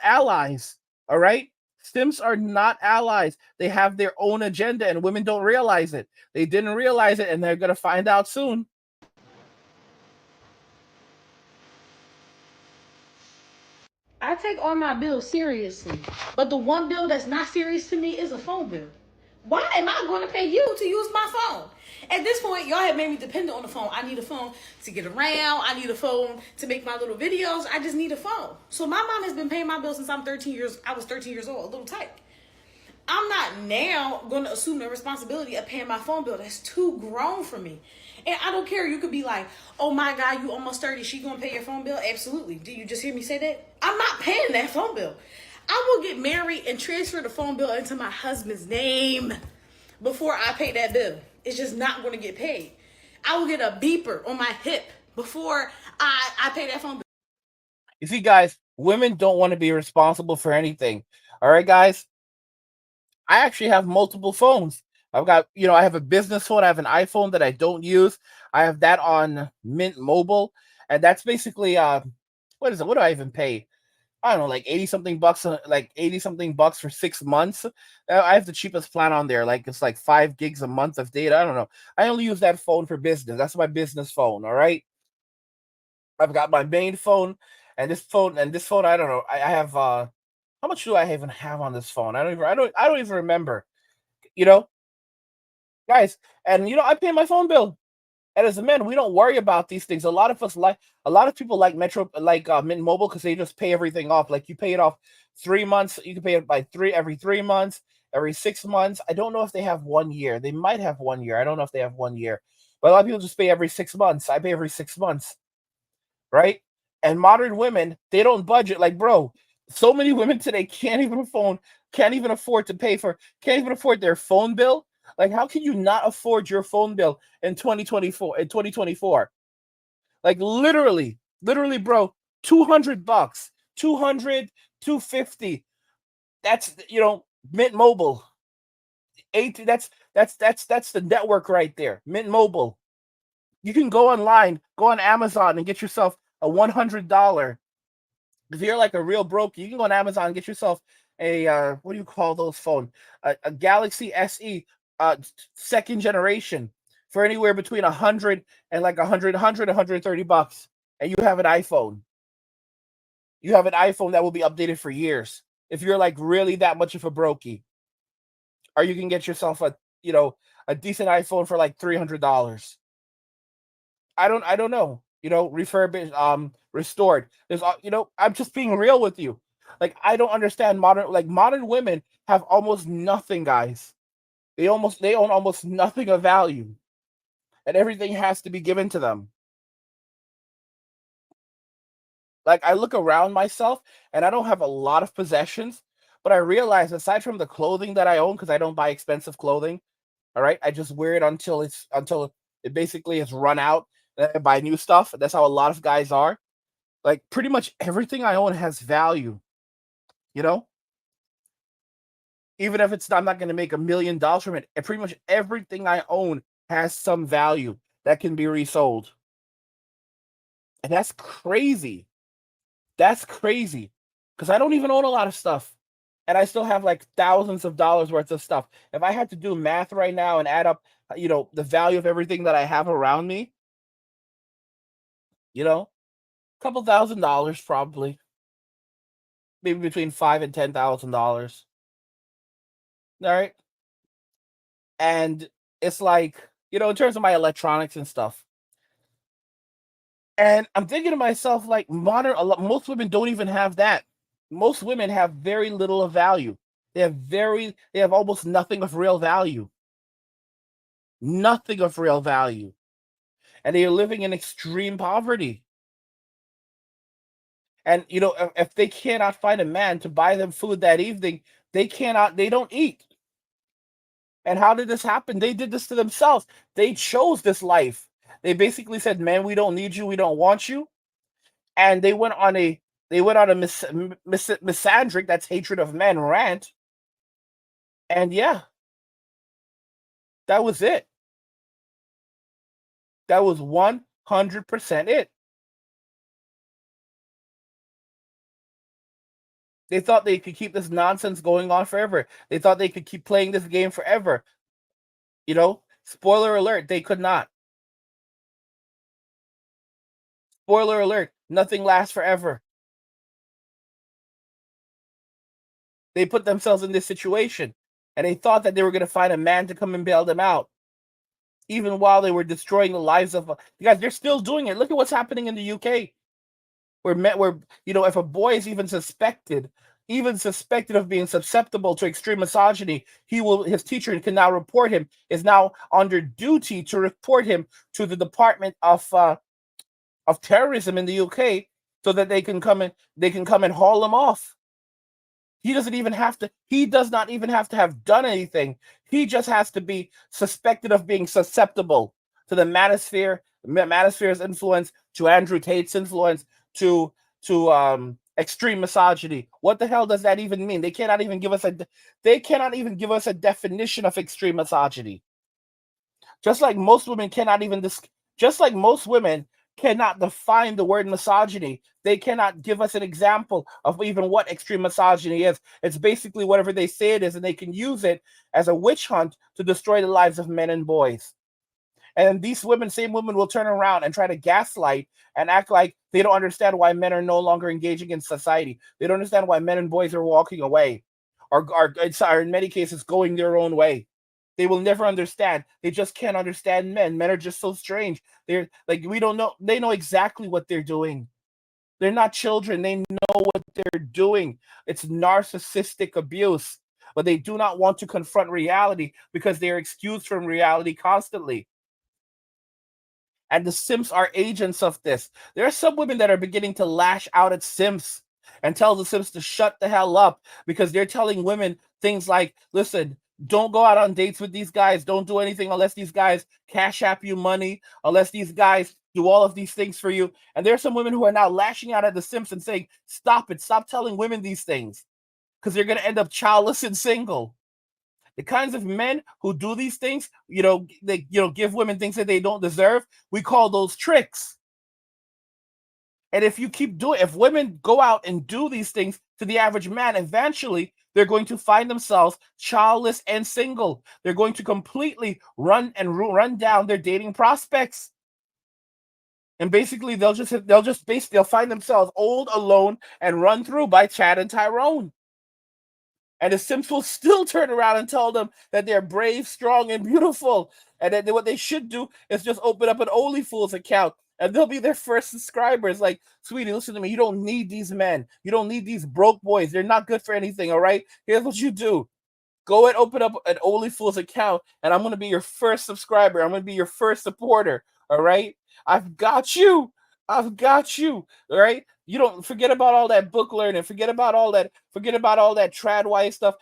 allies. All right? Sims are not allies. They have their own agenda, and women don't realize it. They didn't realize it, and they're gonna find out soon. I take all my bills seriously, but the one bill that's not serious to me is a phone bill. Why am I going to pay you to use my phone? At this point, y'all have made me dependent on the phone. I need a phone to get around. I need a phone to make my little videos. I just need a phone. So my mom has been paying my bill since I was 13 years old, a little tight. I'm not now going to assume the responsibility of paying my phone bill. That's too grown for me. And I don't care. You could be like, oh my God, you almost 30. She going to pay your phone bill? Absolutely. Did you just hear me say that? I'm not paying that phone bill. I will get married and transfer the phone bill into my husband's name before I pay that bill. It's just not going to get paid. I will get a beeper on my hip before I pay that phone bill. You see, guys, women don't want to be responsible for anything. All right, guys? I actually have multiple phones. I have a business phone. I have an iPhone that I don't use. I have that on Mint Mobile, and that's basically what is it? What do I even pay? I don't know, like 80 something bucks, for 6 months. I have the cheapest plan on there. Like, it's like 5 gigs a month of data. I don't know. I only use that phone for business. That's my business phone. All right. I've got my main phone and this phone. I don't know. I have how much do I even have on this phone? I don't even remember. You know, guys, and I pay my phone bill. And as a man, we don't worry about these things. A lot of people like Mint Mobile because they just pay everything off. Like, you pay it off 3 months. You can pay it by every 3 months, every 6 months. I don't know if they have 1 year. They might have 1 year. I don't know if they have 1 year. But a lot of people just pay every 6 months. I pay every 6 months, right? And modern women, they don't budget. Like, bro, so many women today can't even afford their phone bill. Like, how can you not afford your phone bill in 2024? Like, literally, bro, $200, 200, 250. That's Mint Mobile. 80. That's the network right there. Mint Mobile. You can go online, go on Amazon and get yourself a $100. If you're like a real broke, you can go on Amazon and get yourself a what do you call those phone? A Galaxy SE, second generation, for anywhere between 100 and like 130 bucks, and you have an iPhone. You have an iPhone that will be updated for years. If you're like really that much of a brokey, or you can get yourself a decent iPhone for like $300. I don't know. Refurbished, restored. I'm just being real with you. Like, I don't understand modern women have almost nothing, guys. They own almost nothing of value, and everything has to be given to them. Like, I look around myself, and I don't have a lot of possessions, but I realize, aside from the clothing that I own, because I don't buy expensive clothing, all right, I just wear it until it basically is run out. Then I buy new stuff. That's how a lot of guys are. Like, pretty much everything I own has value. Even if I'm not going to make $1 million from it, and pretty much everything I own has some value that can be resold. And that's crazy. That's crazy. Because I don't even own a lot of stuff. And I still have like thousands of dollars worth of stuff. If I had to do math right now and add up, the value of everything that I have around me, a couple $1,000 probably. Maybe between $5,000 and $10,000. All right. And it's like, in terms of my electronics and stuff. And I'm thinking to myself, like, most women don't even have that. Most women have very little of value. They have almost nothing of real value. Nothing of real value. And they are living in extreme poverty. And if they cannot find a man to buy them food that evening, they don't eat. And how did this happen? They did this to themselves. They chose this life. They basically said, "Man, we don't need you. We don't want you." And they went on a misandric, that's hatred of men, rant. And yeah, that was it. That was 100% it. They thought they could keep this nonsense going on forever. They thought they could keep playing this game forever. You know, spoiler alert, they could not. Spoiler alert, nothing lasts forever. They put themselves in this situation, and they thought that they were going to find a man to come and bail them out, even while they were destroying the lives of guys. They're still doing it. Look at what's happening in the UK, where if a boy is even suspected of being susceptible to extreme misogyny, his teacher can now report him, is now under duty to report him to the Department of Terrorism in the UK, so that they can come and haul him off. He does not even have to have done anything. He just has to be suspected of being susceptible to the manosphere's influence, to Andrew Tate's influence, to extreme misogyny. What the hell does that even mean? They cannot even give us a definition of extreme misogyny. Just like most women cannot define the word misogyny, they cannot give us an example of even what extreme misogyny is. It's basically whatever they say it is, and they can use it as a witch hunt to destroy the lives of men and boys. And these same women will turn around and try to gaslight and act like they don't understand why men are no longer engaging in society. They don't understand why men and boys are walking away, or in many cases going their own way. They will never understand. They just can't understand men. Men are just so strange. They're like, we don't know. They know exactly what they're doing. They're not children. They know what they're doing. It's narcissistic abuse, but they do not want to confront reality because they are excused from reality constantly. And the simps are agents of this. There are some women that are beginning to lash out at simps and tell the simps to shut the hell up, because they're telling women things like, listen, don't go out on dates with these guys. Don't do anything unless these guys cash app you money, unless these guys do all of these things for you. And there are some women who are now lashing out at the simps and saying, stop it. Stop telling women these things, because they're going to end up childless and single. The kinds of men who do these things, they give women things that they don't deserve, we call those tricks. And if women go out and do these things to the average man, eventually they're going to find themselves childless and single. They're going to completely run down their dating prospects. And basically they'll find themselves old, alone, and run through by Chad and Tyrone. And the simps will still turn around and tell them that they're brave, strong, and beautiful. And that what they should do is just open up an OnlyFools account, and they'll be their first subscribers. Like, sweetie, listen to me. You don't need these men. You don't need these broke boys. They're not good for anything, all right? Here's what you do. Go and open up an OnlyFools account, and I'm going to be your first subscriber. I'm going to be your first supporter, all right? I've got you. All right? You don't forget about all that book learning. Forget about all that tradwise stuff.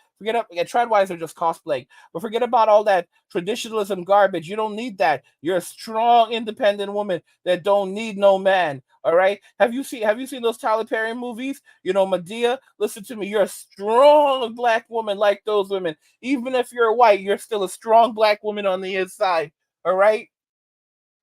Tradwise are just cosplay. But forget about all that traditionalism garbage. You don't need that. You're a strong, independent woman that don't need no man. All right? Have you seen those Tyler Perry movies? Medea, listen to me. You're a strong black woman like those women. Even if you're white, you're still a strong black woman on the inside. All right?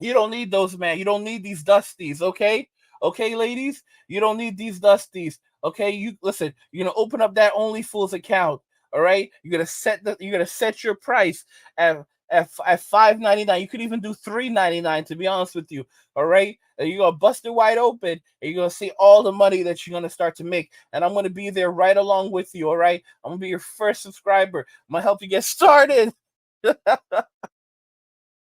You don't need those men. You don't need these dusties, okay? Okay, ladies? You don't need these dusties. Okay, you listen, you're gonna open up that OnlyFools account, all right? You're gonna set your price at $5.99. You could even do $3.99, to be honest with you. All right, and you're gonna bust it wide open, and you're gonna see all the money that you're gonna start to make. And I'm gonna be there right along with you. All right, I'm gonna be your first subscriber. I'm gonna help you get started.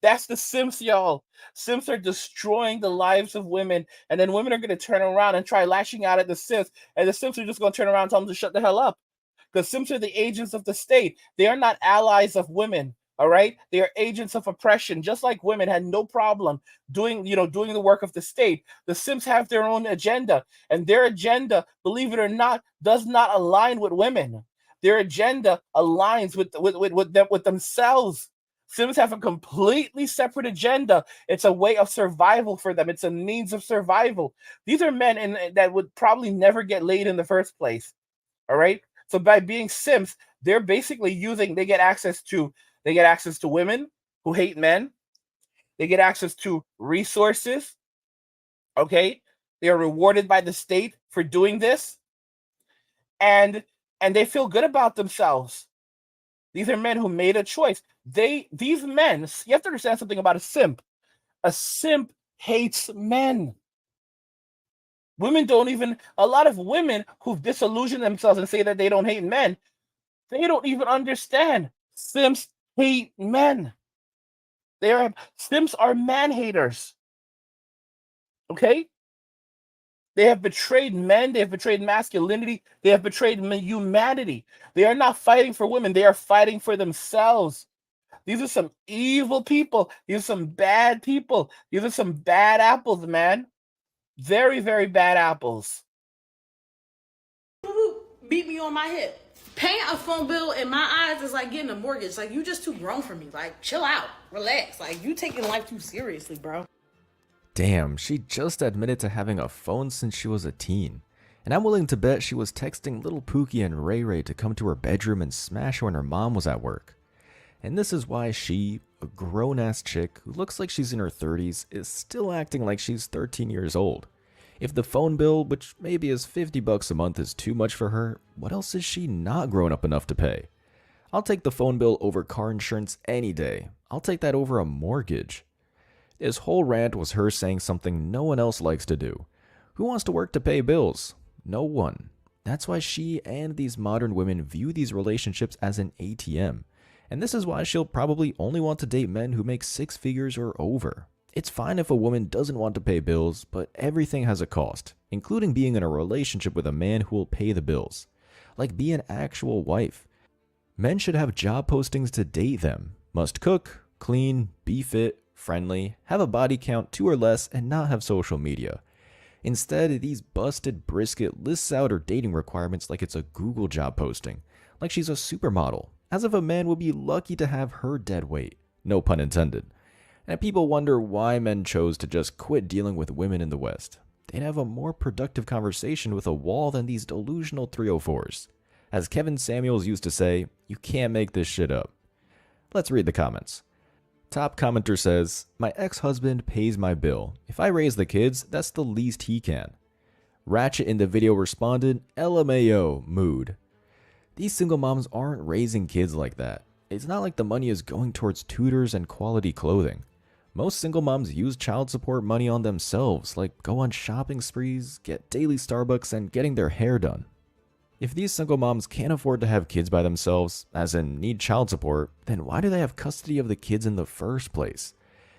That's the simps, y'all. Simps are destroying the lives of women, and then women are going to turn around and try lashing out at the simps, and the simps are just going to turn around and tell them to shut the hell up. Because simps are the agents of the state. They are not allies of women, all right? They are agents of oppression. Just like women had no problem doing the work of the state, the simps have their own agenda, and their agenda, believe it or not, does not align with women. Their agenda aligns with themselves. Sims have a completely separate agenda. It's a way of survival for them. It's a means of survival. These are men that would probably never get laid in the first place. All right? So by being simps, they're basically they get access to women who hate men. They get access to resources. Okay, they are rewarded by the state for doing this, and they feel good about themselves. These are men who made a choice. These men, you have to understand something about a simp. A simp hates men. Women don't even, a lot of women who've disillusioned themselves and say that they don't hate men, they don't even understand. Simps hate men. Simps are man haters. Okay? They have betrayed men. They have betrayed masculinity. They have betrayed humanity. They are not fighting for women. They are fighting for themselves. These are some evil people. These are some bad people. These are some bad apples, man. Very, very bad apples. Beat me on my hip. Paying a phone bill in my eyes is like getting a mortgage. Like, you just too grown for me. Like, chill out. Relax. Like, you taking life too seriously, bro. Damn, she just admitted to having a phone since she was a teen. And I'm willing to bet she was texting little Pookie and Ray Ray to come to her bedroom and smash her when her mom was at work. And this is why she, a grown-ass chick who looks like she's in her 30s, is still acting like she's 13 years old. If the phone bill, which maybe is $50 a month, is too much for her, what else is she not grown up enough to pay? I'll take the phone bill over car insurance any day. I'll take that over a mortgage. This whole rant was her saying something no one else likes to do. Who wants to work to pay bills? No one. That's why she and these modern women view these relationships as an ATM. And this is why she'll probably only want to date men who make 6 figures or over. It's fine if a woman doesn't want to pay bills, but everything has a cost, including being in a relationship with a man who will pay the bills. Like, be an actual wife. Men should have job postings to date them. Must cook, clean, be fit, friendly, have a body count 2 or less, and not have social media. Instead, these busted brisket lists out her dating requirements like it's a Google job posting, like she's a supermodel, as if a man would be lucky to have her dead weight. No pun intended. And people wonder why men chose to just quit dealing with women in the West. They'd have a more productive conversation with a wall than these delusional 304s. As Kevin Samuels used to say, you can't make this shit up. Let's read the comments. Top commenter says, my ex-husband pays my bill. If I raise the kids, that's the least he can. Ratchet in the video responded, LMAO, mood. These single moms aren't raising kids like that. It's not like the money is going towards tutors and quality clothing. Most single moms use child support money on themselves, like go on shopping sprees, get daily Starbucks, and getting their hair done. If these single moms can't afford to have kids by themselves, as in need child support, then why do they have custody of the kids in the first place?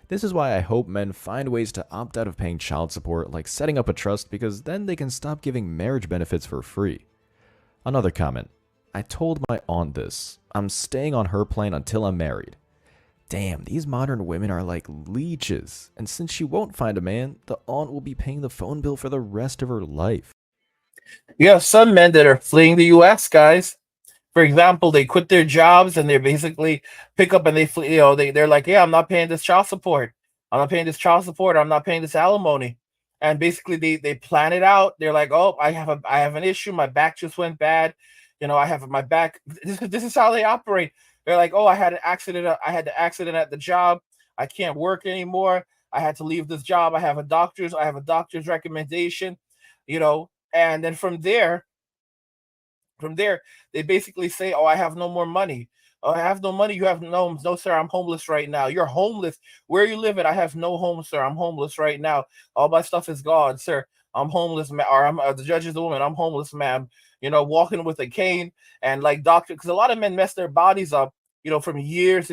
This is why I hope men find ways to opt out of paying child support, like setting up a trust, because then they can stop giving marriage benefits for free. Another comment. I told my aunt this. I'm staying on her plan until I'm married. Damn, these modern women are like leeches, and since she won't find a man, the aunt will be paying the phone bill for the rest of her life. You have some men that are fleeing the U.S., guys. For example, they quit their jobs and they basically pick up and they flee. They're like, yeah, I'm not paying this child support. I'm not paying this child support. I'm not paying this alimony. And basically, they plan it out. They're like, oh, I have an issue. My back just went bad. I have my back. This is how they operate. They're like, oh, I had an accident. I had an accident at the job. I can't work anymore. I had to leave this job. I have a doctor's recommendation. And then from there, they basically say, oh, I have no more money. Oh, I have no money. You have no, sir, I'm homeless right now. You're homeless. Where you live at? I have no home, sir. I'm homeless right now. All my stuff is gone, sir. I'm homeless, or the judge is a woman. I'm homeless, ma'am. Walking with a cane and like doctor, because a lot of men mess their bodies up, from years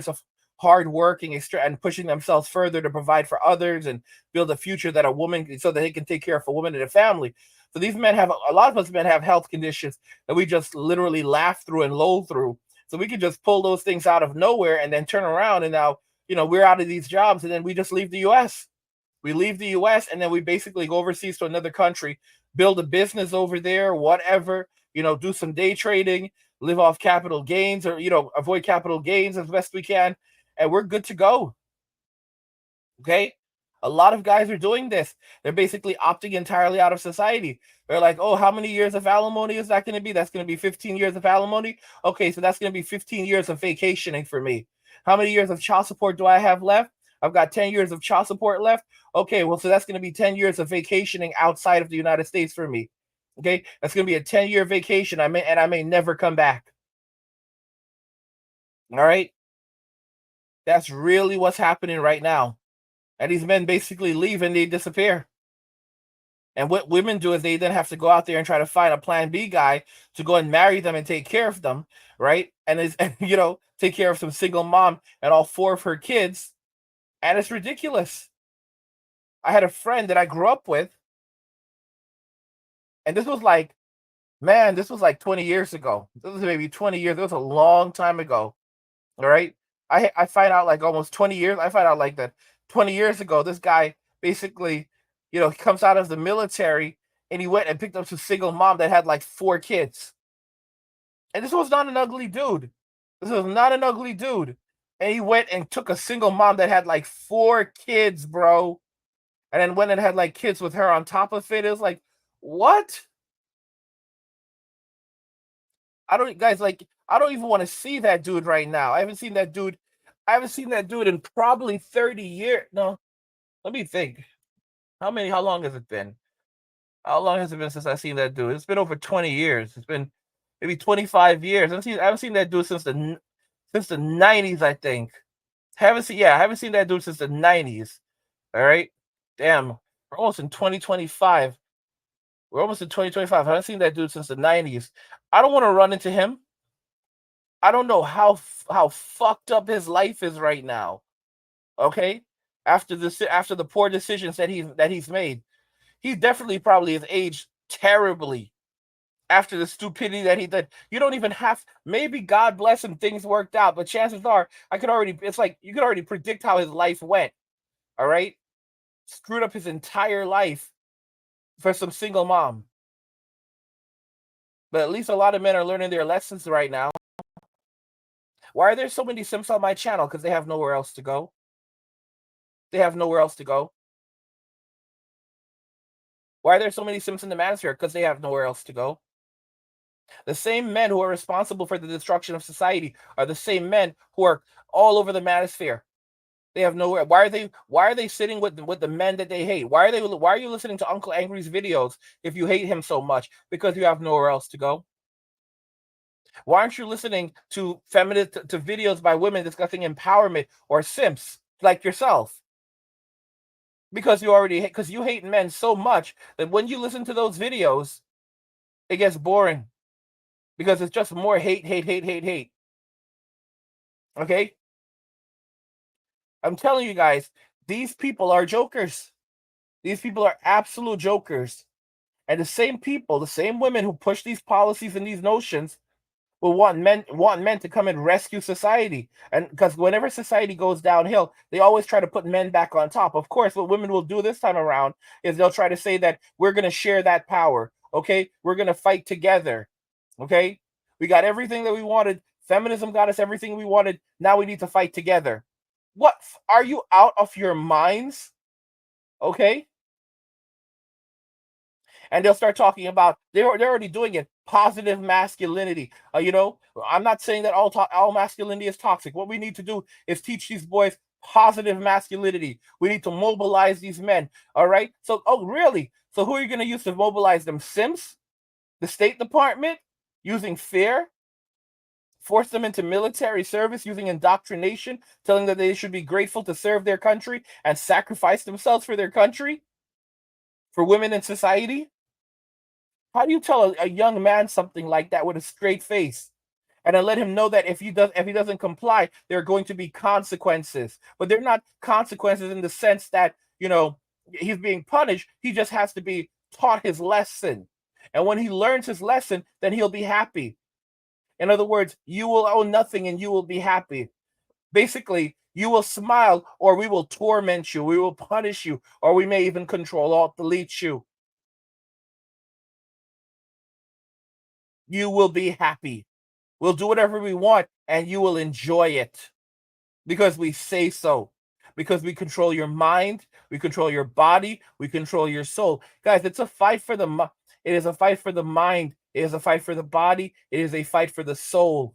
of hard working and pushing themselves further to provide for others and build a future that a woman, so that they can take care of a woman and a family. So these men a lot of us men have health conditions that we just literally laugh through and loathe through. So we can just pull those things out of nowhere and then turn around and now, we're out of these jobs and then we just leave the U.S. We leave the U.S. and then we basically go overseas to another country, build a business over there, whatever, do some day trading, live off capital gains or, avoid capital gains as best we can. And we're good to go. Okay. A lot of guys are doing this. They're basically opting entirely out of society. They're like, oh, how many years of alimony is that going to be? That's going to be 15 years of alimony. Okay, so that's going to be 15 years of vacationing for me. How many years of child support do I have left? I've got 10 years of child support left. Okay, well, so that's going to be 10 years of vacationing outside of the United States for me. Okay, that's going to be a 10-year vacation. I may never come back. All right, that's really what's happening right now. And these men basically leave and they disappear. And what women do is they then have to go out there and try to find a plan B guy to go and marry them and take care of them, right? And take care of some single mom and all 4 of her kids. And it's ridiculous. I had a friend that I grew up with, and this was like 20 years ago. This was maybe 20 years. It was a long time ago. All right. I find out like almost 20 years. I find out like that 20 years ago, this guy basically, he comes out of the military and he went and picked up some single mom that had like 4 kids. And this was not an ugly dude. This was not an ugly dude. And he went and took a single mom that had like 4 kids, bro. And then went and had like kids with her on top of it. It was like, what? I don't even want to see that dude right now. I haven't seen that dude in probably 30 years. No, let me think. How long has it been? How long has it been since I've seen that dude? It's been over 20 years. It's been maybe 25 years. I haven't seen that dude since the 90s, I think. I haven't seen that dude since the 90s. All right. Damn. We're almost in 2025. I haven't seen that dude since the 90s. I don't want to run into him. I don't know how fucked up his life is right now. Okay? After the poor decisions that he's made. He definitely probably has aged terribly after the stupidity that he did. You don't even have, maybe God bless him, things worked out, but chances are you could already predict how his life went. All right? Screwed up his entire life for some single mom. But at least a lot of men are learning their lessons right now. Why are there so many simps on my channel? Because they have nowhere else to go. They have nowhere else to go. Why are there so many simps in the manosphere? Because they have nowhere else to go. The same men who are responsible for the destruction of society are the same men who are all over the manosphere. They have nowhere. Why are they sitting with the men that they hate? Why are you listening to Uncle Angry's videos if you hate him so much? Because you have nowhere else to go. Why aren't you listening to to videos by women discussing empowerment or simps like yourself? Because you hate men so much that when you listen to those videos, it gets boring. Because it's just more hate. Okay? I'm telling you guys, these people are jokers. These people are absolute jokers. And the same people, the same women who push these policies and these notions will want men to come and rescue society. And because whenever society goes downhill, they always try to put men back on top. Of course, what women will do this time around is they'll try to say that we're going to share that power. Okay? We're going to fight together. Okay? We got everything that we wanted. Feminism got us everything we wanted. Now we need to fight together. What? Are you out of your minds? Okay? And they'll start talking about, they're already doing it, positive masculinity. I'm not saying that all masculinity is toxic. What we need to do is teach these boys positive masculinity. We need to mobilize these men. All right? So, really? So who are you going to use to mobilize them? Simps? The State Department? Using fear? Force them into military service using indoctrination, telling them they should be grateful to serve their country and sacrifice themselves for their country? For women in society? How do you tell a young man something like that with a straight face? And then let him know that if he doesn't comply, there are going to be consequences. But they're not consequences in the sense that, he's being punished. He just has to be taught his lesson. And when he learns his lesson, then he'll be happy. In other words, you will owe nothing and you will be happy. Basically, you will smile or we will torment you. We will punish you, or we may even control alt delete you. You will be happy. We'll do whatever we want and you will enjoy it because we say so. because we control your mind, we control your body, we control your soul. Guys, it's a fight for the it is a fight for the mind, it is a fight for the body, it is a fight for the soul.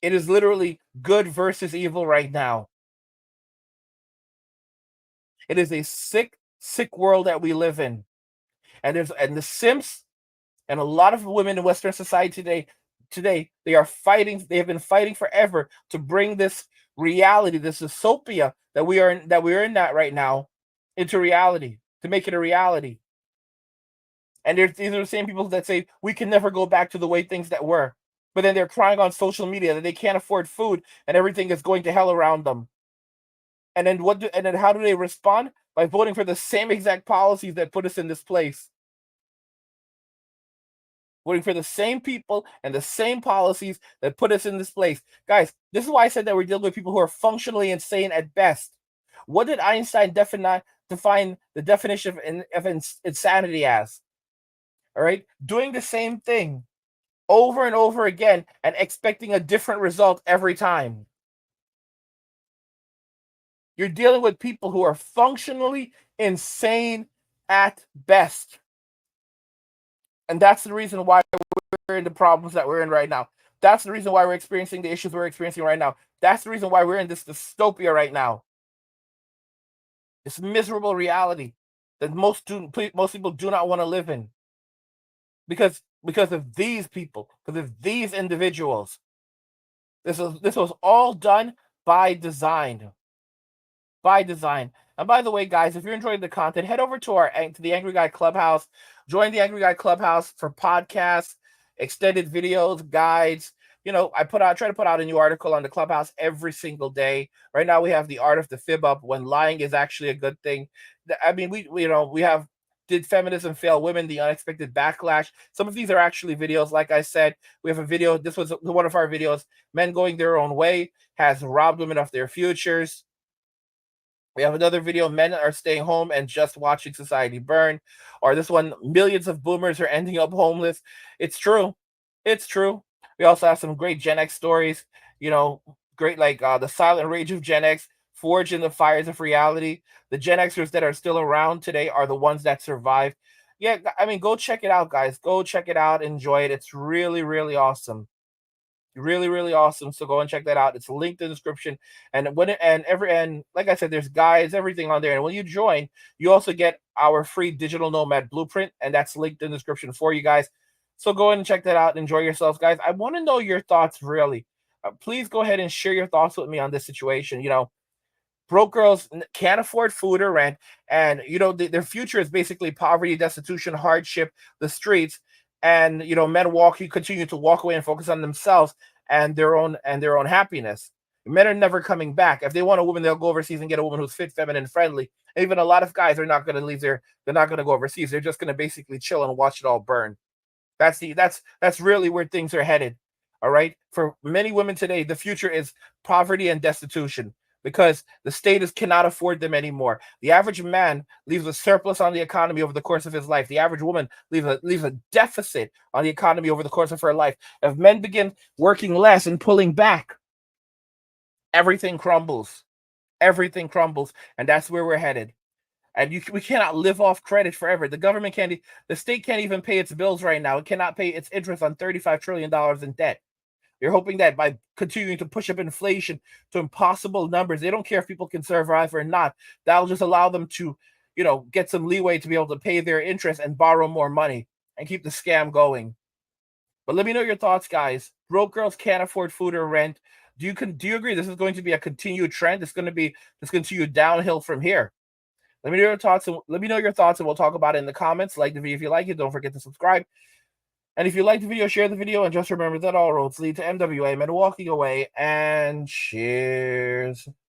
It is literally good versus evil right now. It is a sick, sick world that we live in. And the simps and a lot of women in Western society today they are fighting. They have been fighting forever to bring this reality, this dystopia that we're in that right now, into reality, to make it a reality. And these are the same people that say we can never go back to the way things that were, but then they're crying on social media that they can't afford food and everything is going to hell around them. And then how do they respond? By voting for the same exact policies that put us in this place. Voting for the same people and the same policies that put us in this place. Guys, this is why I said that we're dealing with people who are functionally insane at best. What did Einstein define the definition of insanity as? All right, doing the same thing over and over again and expecting a different result every time. You're dealing with people who are functionally insane at best. And that's the reason why we're in the problems that we're in right now. That's the reason why we're experiencing the issues we're experiencing right now. That's the reason why we're in this dystopia right now. This miserable reality that most people do not want to live in. Because of these people, because of these individuals. This was all done by design. By design. And by the way, guys, if you're enjoying the content, head over to the Angry Guy Clubhouse. Join the Angry Guy Clubhouse for podcasts, extended videos, guides. I try to put out a new article on the Clubhouse every single day. Right now, we have the art of the fib up, when lying is actually a good thing. I mean, we have Did Feminism Fail Women? The Unexpected Backlash. Some of these are actually videos. Like I said, we have a video. This was one of our videos. Men Going Their Own Way has robbed women of their futures. We have another video, Men Are Staying Home and Just Watching Society Burn. Or this one, Millions of Boomers Are Ending Up Homeless. It's true. It's true. We also have some great Gen X stories, great like The Silent Rage of Gen X, Forged in the Fires of Reality. The Gen Xers that are still around today are the ones that survive. Yeah, I mean, go check it out, guys. Go check it out. Enjoy it. It's really, really awesome. Really, really awesome. So go and check that out. It's linked in the description. And like I said, there's guides, everything on there. And when you join, you also get our free digital nomad blueprint, and that's linked in the description for you guys. So go ahead and check that out. Enjoy yourselves, guys. I want to know your thoughts, really. Please go ahead and share your thoughts with me on this situation. Broke girls can't afford food or rent, and their future is basically poverty, destitution, hardship, the streets. And men continue to walk away and focus on themselves and their own happiness. Men are never coming back. If they want a woman, they'll go overseas and get a woman who's fit, feminine, friendly. And even a lot of guys are not going to leave they're not going to go overseas. They're just going to basically chill and watch it all burn. That's really where things are headed. All right. For many women today, the future is poverty and destitution, because the status cannot afford them anymore. The average man leaves a surplus on the economy over the course of his life. The average woman leaves a deficit on the economy over the course of her life. If men begin working less and pulling back, everything crumbles. Everything crumbles, and that's where we're headed. And we cannot live off credit forever. The state can't even pay its bills right now. It cannot pay its interest on $35 trillion in debt. They're hoping that by continuing to push up inflation to impossible numbers, they don't care if people can survive or not. That'll just allow them to, get some leeway to be able to pay their interest and borrow more money and keep the scam going. But let me know your thoughts, guys. Broke girls can't afford food or rent. Do you agree this is going to be a continued trend? It's going to continue downhill from here. Let me know your thoughts, and we'll talk about it in the comments. Like the video if you like it. Don't forget to subscribe. And if you like the video, share the video, and just remember that all roads lead to MWA, men walking away, and cheers.